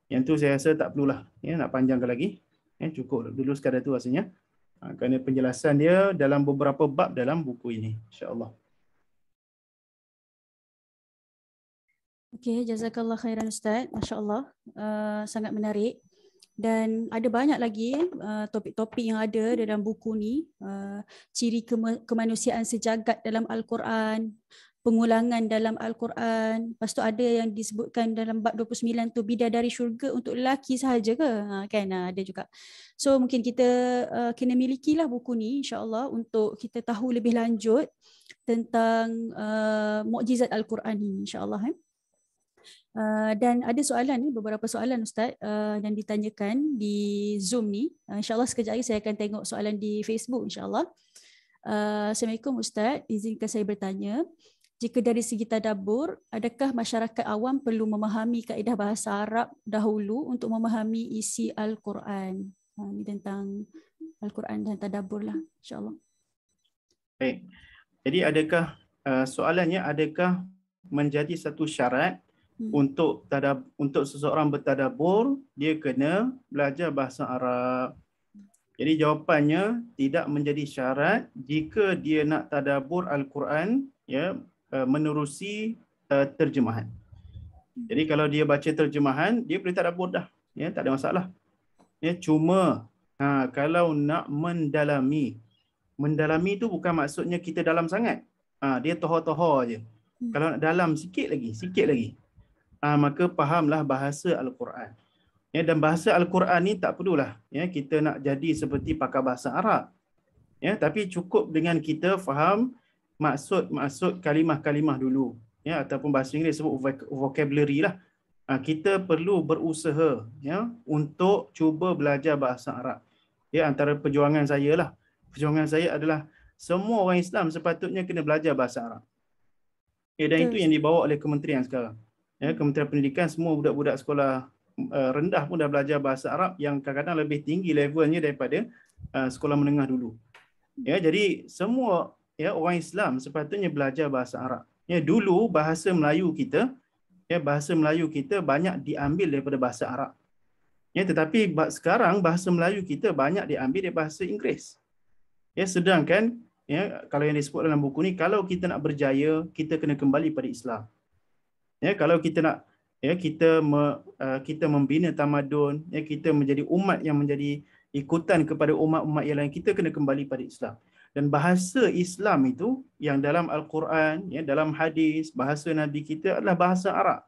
Yang tu saya rasa tak perlulah nak panjangkan lagi. Cukup dulu sekadar tu rasanya. Kerana penjelasan dia dalam beberapa bab dalam buku ini, insya-Allah. Okey, jazakallah khairan Ustaz. Masya-Allah. Sangat menarik. Dan ada banyak lagi topik-topik yang ada dalam buku ni. Ciri kemanusiaan sejagat dalam Al-Quran, pengulangan dalam Al-Quran. Lepas tu ada yang disebutkan dalam bab 29 tu bidadari syurga untuk lelaki sahaja ke? Kan ada juga. So mungkin kita kena milikilah buku ni insya-Allah untuk kita tahu lebih lanjut tentang mukjizat Al-Quran ni insya-Allah. Dan ada soalan ni, beberapa soalan Ustaz yang ditanyakan di Zoom ni. InsyaAllah sekejap lagi saya akan tengok soalan di Facebook insyaAllah. Assalamualaikum Ustaz, izinkan saya bertanya. Jika dari segi tadabbur, adakah masyarakat awam perlu memahami kaedah bahasa Arab dahulu untuk memahami isi Al-Quran? Ini tentang Al-Quran dan tadabbur lah insyaAllah. Baik. Jadi adakah soalannya adakah menjadi satu syarat untuk seseorang bertadabbur dia kena belajar bahasa Arab? Jadi jawapannya tidak menjadi syarat jika dia nak tadabbur Al-Quran menerusi terjemahan. Jadi kalau dia baca terjemahan dia boleh tadabbur dah, tak ada masalah. Cuma kalau nak mendalami tu bukan maksudnya kita dalam sangat. Dia tohor-tohor aje. Kalau nak dalam sikit lagi. Maka fahamlah bahasa Al-Quran. Dan bahasa Al-Quran ni tak perlulah kita nak jadi seperti pakar bahasa Arab. Tapi cukup dengan kita faham maksud kalimah-kalimah dulu. Ataupun bahasa Inggeris sebut vocabulary lah. Kita perlu berusaha untuk cuba belajar bahasa Arab. Antara perjuangan saya lah. Perjuangan saya adalah semua orang Islam sepatutnya kena belajar bahasa Arab. Dan itu yang dibawa oleh kementerian sekarang. Kementerian Pendidikan, semua budak-budak sekolah rendah pun dah belajar bahasa Arab yang kadang-kadang lebih tinggi levelnya daripada sekolah menengah dulu. Jadi semua orang Islam sepatutnya belajar bahasa Arab. Dulu bahasa Melayu kita banyak diambil daripada bahasa Arab. Tetapi sekarang bahasa Melayu kita banyak diambil dari bahasa Inggeris. Sedangkan kalau yang disebut dalam buku ni, kalau kita nak berjaya, kita kena kembali pada Islam. Kalau kita nak kita membina tamadun, kita menjadi umat yang menjadi ikutan kepada umat-umat yang lain, kita kena kembali pada Islam. Dan bahasa Islam itu yang dalam Al-Quran, dalam hadis, bahasa Nabi kita adalah bahasa Arab.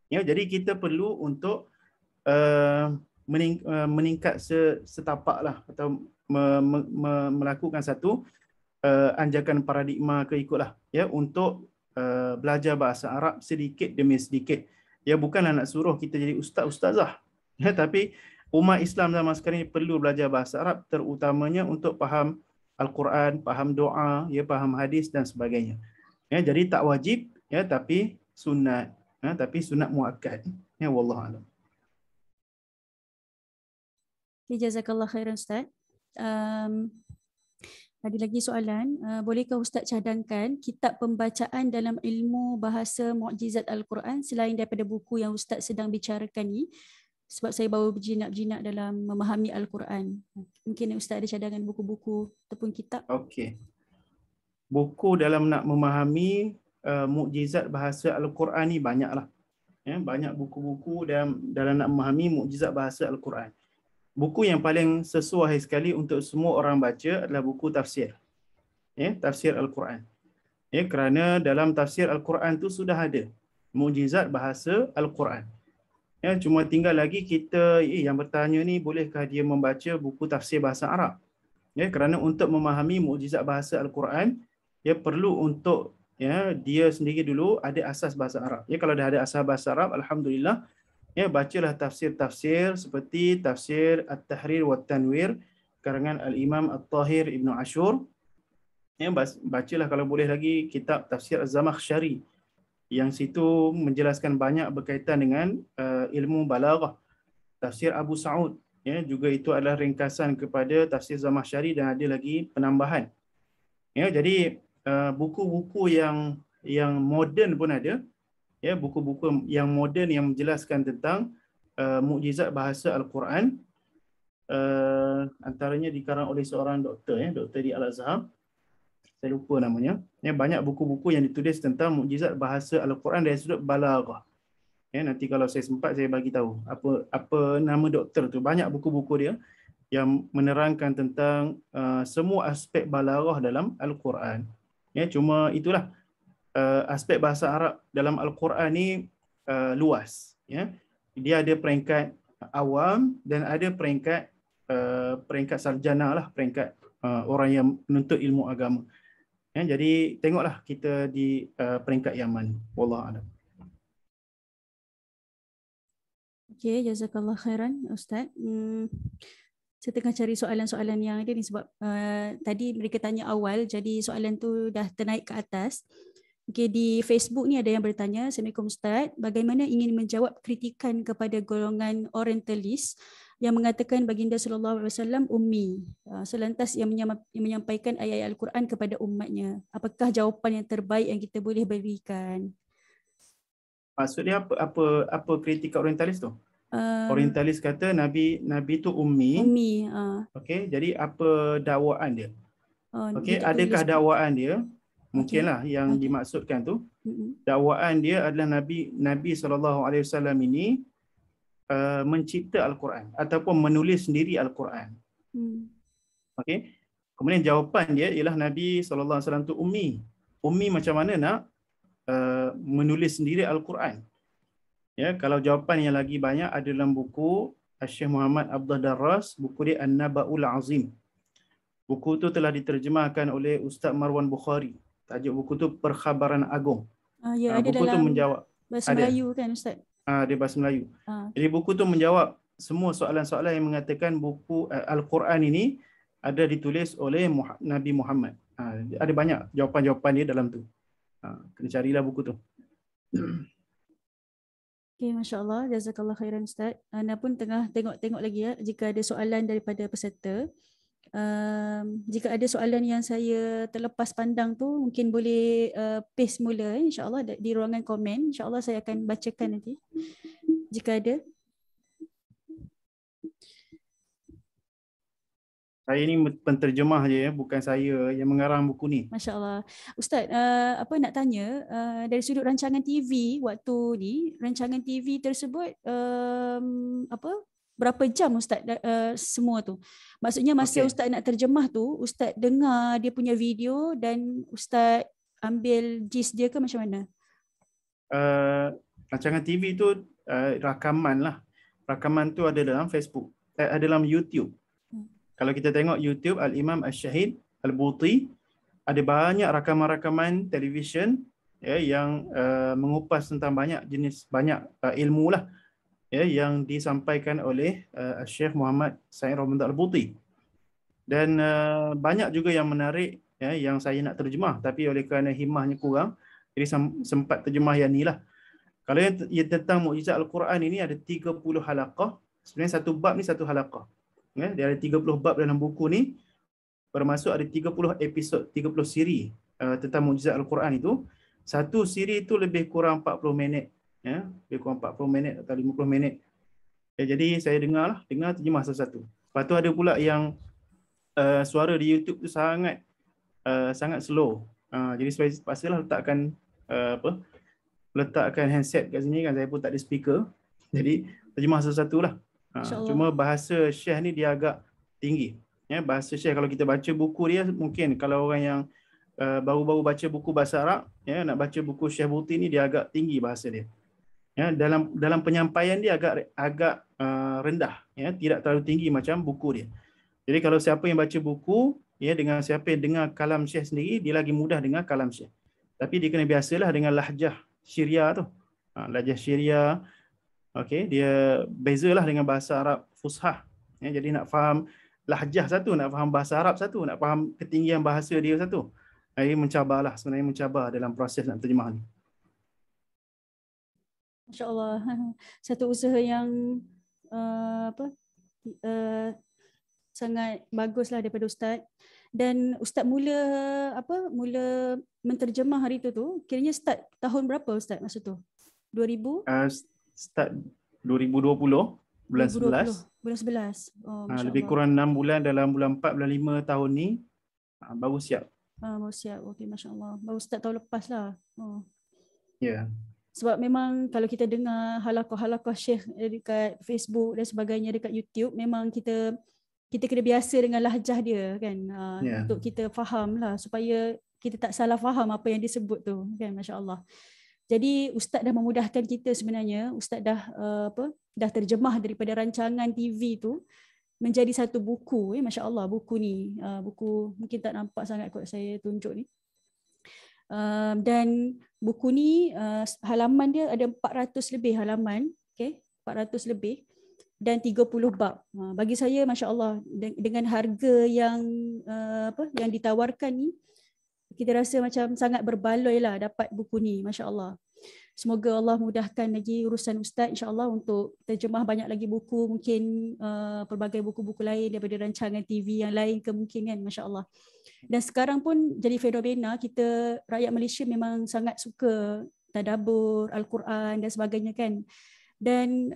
Jadi kita perlu untuk meningkat setapak lah, atau melakukan satu anjakan paradigma keikutlah untuk belajar bahasa Arab sedikit demi sedikit. Bukanlah nak suruh kita jadi ustaz-ustazah. Tapi umat Islam zaman sekarang ini perlu belajar bahasa Arab, terutamanya untuk faham Al-Quran, faham doa, faham hadis dan sebagainya. Jadi tak wajib, tapi sunat. Tapi sunat muakkad. Wallahu a'lam. Jazakallah khairan Ustaz. Ada lagi soalan, bolehkah Ustaz cadangkan kitab pembacaan dalam ilmu bahasa mukjizat Al-Quran selain daripada buku yang Ustaz sedang bicarakan ni? Sebab saya baru berjinak-jinak dalam memahami Al-Quran. Mungkin Ustaz ada cadangan buku-buku ataupun kitab? Okey. Buku dalam nak memahami mukjizat bahasa Al-Quran ni banyaklah. Banyak buku-buku dalam nak memahami mukjizat bahasa Al-Quran. Buku yang paling sesuai sekali untuk semua orang baca adalah buku tafsir. Tafsir Al-Quran. Kerana dalam tafsir Al-Quran tu sudah ada mukjizat bahasa Al-Quran. Cuma tinggal lagi kita yang bertanya ni, bolehkah dia membaca buku tafsir bahasa Arab? Kerana untuk memahami mukjizat bahasa Al-Quran, perlu untuk dia sendiri dulu ada asas bahasa Arab. Kalau dah ada asas bahasa Arab, alhamdulillah, bacalah tafsir-tafsir seperti tafsir At-Tahrir wa Tanwir karangan Al-Imam At-Tahir Ibn Ashur. Bacalah kalau boleh lagi kitab tafsir Az-Zamakhsyari yang situ menjelaskan banyak berkaitan dengan ilmu balaghah. Tafsir Abu Sa'ud juga itu adalah ringkasan kepada tafsir Zamakhsyari dan ada lagi penambahan. Jadi buku-buku yang moden pun ada. ya, buku-buku yang moden yang menjelaskan tentang mukjizat bahasa Al-Quran. Antaranya dikarang oleh seorang doktor, doktor di Al-Azhar, saya lupa namanya. Ya, banyak buku-buku yang ditulis tentang mukjizat bahasa Al-Quran dari sudut balaghah. Ya, nanti kalau saya sempat saya bagi tahu apa nama doktor tu. Banyak buku-buku dia yang menerangkan tentang semua aspek balaghah dalam Al-Quran. Ya, cuma itulah aspek bahasa Arab dalam Al-Quran ni luas. Ya, dia ada peringkat awam dan ada peringkat sarjana lah, peringkat orang yang menuntut ilmu agama. Ya, jadi tengoklah kita di peringkat yang mana. Wallahu a'lam. Okey, jazakallah khairan Ustaz. Saya tengah cari soalan-soalan yang ada ni sebab tadi mereka tanya awal, jadi soalan tu dah ternaik ke atas. Okey, di Facebook ni ada yang bertanya, Assalamualaikum Ustaz, bagaimana ingin menjawab kritikan kepada golongan orientalis yang mengatakan baginda sallallahu alaihi wasallam ummi, selantas yang menyampaikan ayat-ayat Al-Quran kepada umatnya. Apakah jawapan yang terbaik yang kita boleh berikan? Maksudnya apa kritik orientalis tu? Orientalis kata Nabi tu ummi. Ummi. Okey, jadi apa dakwaan dia? Okey, Dia adakah tulis. dakwaan dia? Mungkinlah yang Okey. dimaksudkan tu. Dakwaan dia adalah Nabi SAW ini mencipta Al-Quran ataupun menulis sendiri Al-Quran. Okey. Kemudian jawapan dia ialah Nabi SAW tu ummi. Ummi macam mana nak menulis sendiri Al-Quran? Ya, kalau jawapan yang lagi banyak ada dalam buku Syekh Muhammad Abdul Darras, buku dia An-Naba'ul Azim. Buku tu telah diterjemahkan oleh Ustaz Marwan Bukhari. Tajuk buku tu Perkhabaran Agung. Ya, ada buku dalam tu menjawab bahasa Melayu kan Ustaz? Dia bahasa Melayu. Jadi buku tu menjawab semua soalan-soalan yang mengatakan buku Al-Quran ini ada ditulis oleh Nabi Muhammad. Ada banyak jawapan-jawapan dia dalam tu. Kena carilah buku tu. Okay, Masya Allah. Jazakallah khairan Ustaz. Ana pun tengah tengok-tengok lagi ya, jika ada soalan daripada peserta. Jika ada soalan yang saya terlepas pandang tu, mungkin boleh paste mula insya-Allah di ruangan komen. Insya-Allah saya akan bacakan nanti jika ada. Saya ni penterjemah je ya, bukan saya yang mengarang buku ni. Masya Allah. Ustaz, apa nak tanya, dari sudut rancangan TV waktu ni, rancangan TV tersebut berapa jam Ustaz semua tu? Maksudnya masa Ustaz nak terjemah tu, Ustaz dengar dia punya video dan Ustaz ambil gist dia ke macam mana? Rancangan TV tu rakaman lah. Rakaman tu ada dalam Facebook, ada dalam YouTube. Kalau kita tengok YouTube Al-Imam Al-Syahid Al-Buti, ada banyak rakaman-rakaman televisyen ya, yang mengupas tentang banyak jenis, banyak ilmu lah ya, yang disampaikan oleh Syekh Muhammad Said Ramadan Al-Buti. Dan banyak juga yang menarik ya, yang saya nak terjemah, tapi oleh kerana himmahnya kurang, jadi sempat terjemah yang ni lah. Kalau yang tentang mukjizat Al-Quran ini ada 30 halaqah. Sebenarnya satu bab ni satu halaqah. Ya, dia ada 30 bab dalam buku ni, bermaksud ada 30 episod, 30 siri tentang mukjizat Al-Quran itu. Satu siri itu lebih kurang 40 minit. Ya, lebih kurang 40 minit atau 50 minit. Ya, jadi saya dengar terjemah satu-satu. Lepas tu ada pula yang suara di YouTube tu sangat slow. Jadi saya pastilah letakkan handset kat sini kan, saya pun tak ada speaker. Jadi terjemah satu-satu lah. Cuma bahasa Syekh ni dia agak tinggi. Ya, bahasa Syekh kalau kita baca buku dia, mungkin kalau orang yang baru-baru baca buku bahasa Arab, ya, nak baca buku Syekh Buti ni dia agak tinggi bahasa dia. Ya, dalam penyampaian dia agak rendah, ya, tidak terlalu tinggi macam buku dia. Jadi kalau siapa yang baca buku, ya, dengan siapa yang dengar kalam Syekh sendiri, dia lagi mudah dengar kalam Syekh. Tapi dia kena biasalah dengan lahjah Syria tu. Lahjah Syria, okey, dia bezalah dengan bahasa Arab Fushah. Ya, jadi nak faham lahjah satu, nak faham bahasa Arab satu, nak faham ketinggian bahasa dia satu. Ini mencabarlah, sebenarnya mencabar dalam proses nak terjemah ni. Masya Allah. Satu usaha yang sangat baguslah daripada Ustaz. Dan Ustaz mula menterjemah hari tu kiranya start tahun berapa Ustaz masa tu? 2000? Start 2020 bulan 2020 11. bulan 11. Oh, Masya Lebih Allah. kurang 6 bulan, dalam bulan 4, bulan 5 tahun ni baru siap. Baru siap. Okey, Masya Allah. Baru start tahun lepas lah. Oh. Ya. Sebab memang kalau kita dengar halaqah-halaqah Syekh dekat Facebook dan sebagainya, dekat YouTube, memang kita kena biasa dengan lahjah dia kan. Ya. Untuk kita faham lah, supaya kita tak salah faham apa yang disebut tu kan. Masya Allah. Jadi Ustaz dah memudahkan kita sebenarnya. Ustaz dah dah terjemah daripada rancangan TV tu menjadi satu buku. Masya Allah, buku ni. Buku mungkin tak nampak sangat kot saya tunjuk ni. Dan buku ni halaman dia ada 400 lebih halaman. Okay? 400 lebih. Dan 30 bab. Bagi saya, Masya Allah, dengan harga yang yang ditawarkan ni, kita rasa macam sangat berbaloi lah dapat buku ni. Masya Allah. Semoga Allah mudahkan lagi urusan Ustaz, insya-Allah, untuk terjemah banyak lagi buku, mungkin pelbagai buku-buku lain daripada rancangan TV yang lain ke mungkin kan, masya-Allah. Dan sekarang pun jadi fenomena, kita rakyat Malaysia memang sangat suka tadabbur Al-Quran dan sebagainya kan. Dan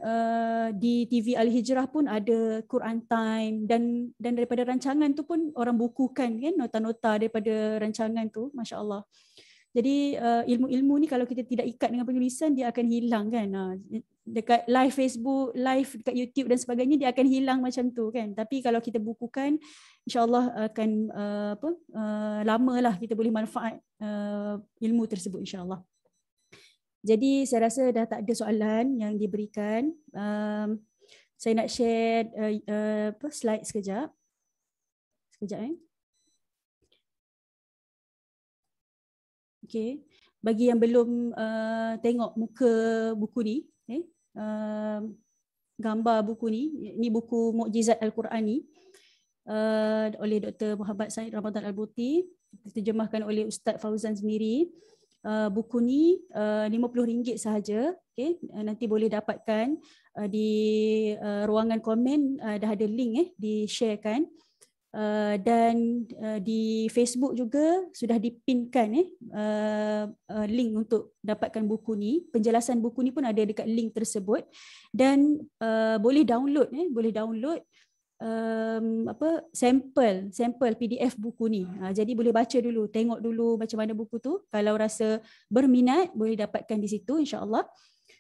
di TV Al-Hijrah pun ada Quran Time, dan daripada rancangan tu pun orang bukukan kan nota-nota daripada rancangan tu, masya-Allah. Jadi ilmu-ilmu ni kalau kita tidak ikat dengan penulisan, dia akan hilang kan. Dekat live Facebook, live dekat YouTube dan sebagainya, dia akan hilang macam tu kan. Tapi kalau kita bukukan, insya-Allah akan lamalah kita boleh manfaat ilmu tersebut, insya-Allah. Jadi saya rasa dah tak ada soalan yang diberikan. Saya nak share slide sekejap. Okay. Bagi yang belum tengok muka buku ni, gambar buku ni buku Mukjizat Al-Quran ni, oleh Dr. Muhammad Said Ramadan Al-Buti, diterjemahkan oleh Ustaz Fauzan sendiri. Buku ni RM50 sahaja. Okay. Nanti boleh dapatkan di ruangan komen, dah ada link di-sharekan. Dan di Facebook juga sudah dipinkan link untuk dapatkan buku ni. Penjelasan buku ni pun ada dekat link tersebut, dan boleh download sampel PDF buku ni. Jadi boleh baca dulu, tengok dulu macam mana buku tu. Kalau rasa berminat, boleh dapatkan di situ, insya-Allah.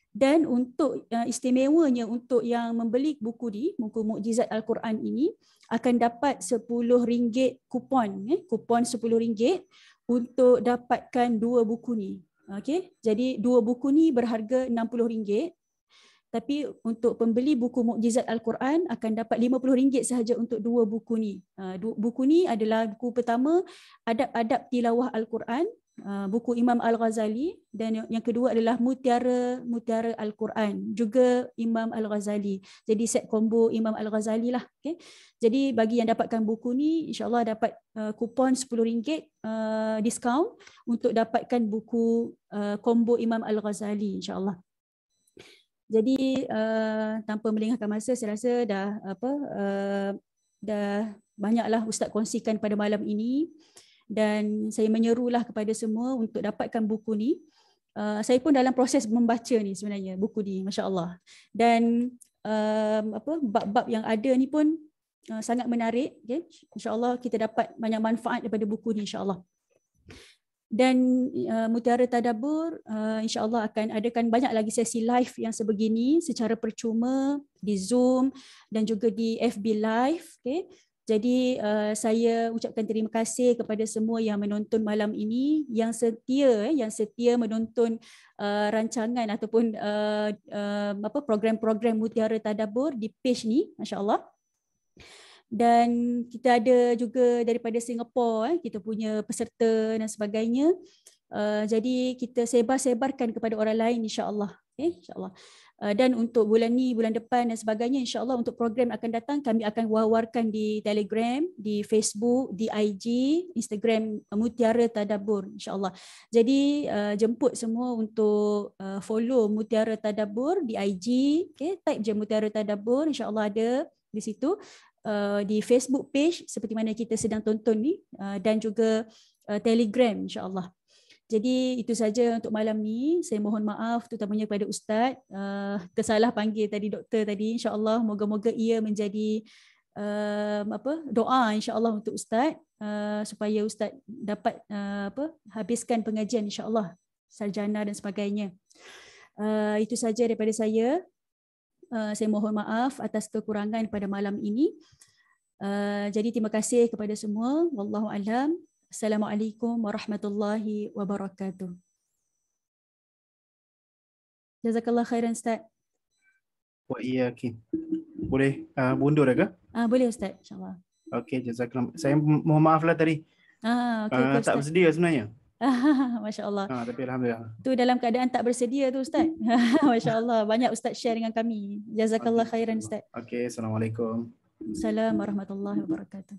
Dan untuk istimewanya untuk yang membeli buku ni, buku Mukjizat Al-Quran ini, akan dapat RM10 kupon, kupon RM10 untuk dapatkan 2 buku ni. Okey, jadi 2 buku ni berharga RM60. Tapi untuk pembeli buku Mukjizat Al-Quran akan dapat RM50 sahaja untuk 2 buku ni. Buku ni adalah buku pertama, Adab-adab Tilawah Al-Quran, buku Imam Al-Ghazali, dan yang kedua adalah Mutiara Al-Quran, juga Imam Al-Ghazali. Jadi set combo Imam Al-Ghazali lah. Okay. Jadi bagi yang dapatkan buku ni, insya-Allah dapat kupon RM10 diskaun untuk dapatkan buku combo Imam Al-Ghazali, insya-Allah. Jadi tanpa melengahkan masa, saya rasa dah banyaklah Ustaz kongsikan pada malam ini, dan saya menyerulah kepada semua untuk dapatkan buku ni. Saya pun dalam proses membaca ni sebenarnya buku ni, masya-Allah. Dan bab-bab yang ada ni pun sangat menarik, okay? Insya-Allah kita dapat banyak manfaat daripada buku ni, insya-Allah. Dan Mutiara Tadabbur insya-Allah akan adakan banyak lagi sesi live yang sebegini secara percuma di Zoom dan juga di FB Live. Okay. Jadi saya ucapkan terima kasih kepada semua yang menonton malam ini, yang setia menonton rancangan ataupun program-program Mutiara Tadabbur di page ni, masya-Allah. Dan kita ada juga daripada Singapura, kita punya peserta dan sebagainya. Jadi kita sebar-sebarkan kepada orang lain, insya-Allah. Okay, insya-Allah. Dan untuk bulan ni, bulan depan dan sebagainya, insya-Allah untuk program akan datang, kami akan wawarkan di Telegram, di Facebook, di IG, Instagram Mutiara Tadabbur, insya-Allah. Jadi jemput semua untuk follow Mutiara Tadabbur di IG. Okay, type je Mutiara Tadabbur, insya-Allah ada di situ. Di Facebook page seperti mana kita sedang tonton ni, dan juga Telegram, insya-Allah. Jadi itu saja untuk malam ni. Saya mohon maaf terutamanya kepada Ustaz. Tersalah panggil tadi doktor tadi. InsyaAllah moga-moga ia menjadi doa insyaAllah untuk Ustaz supaya Ustaz dapat habiskan pengajian insyaAllah, sarjana dan sebagainya. Itu saja daripada saya. Saya mohon maaf atas kekurangan pada malam ini. Jadi terima kasih kepada semua. Wallahu a'lam. Assalamualaikum warahmatullahi wabarakatuh. Jazakallah khairan Ustaz. Wa iyyaki. Boleh bundur ke? Boleh Ustaz, insyaAllah. Okey, jazakallah. Saya mohon maaf lah tadi. Okay, tak bersedia sebenarnya. Masya Allah. Tapi alhamdulillah. Tu dalam keadaan tak bersedia tu Ustaz. Masya Allah. Banyak Ustaz share dengan kami. Jazakallah khairan Ustaz. Okey, Assalamualaikum. Assalamualaikum warahmatullahi wabarakatuh.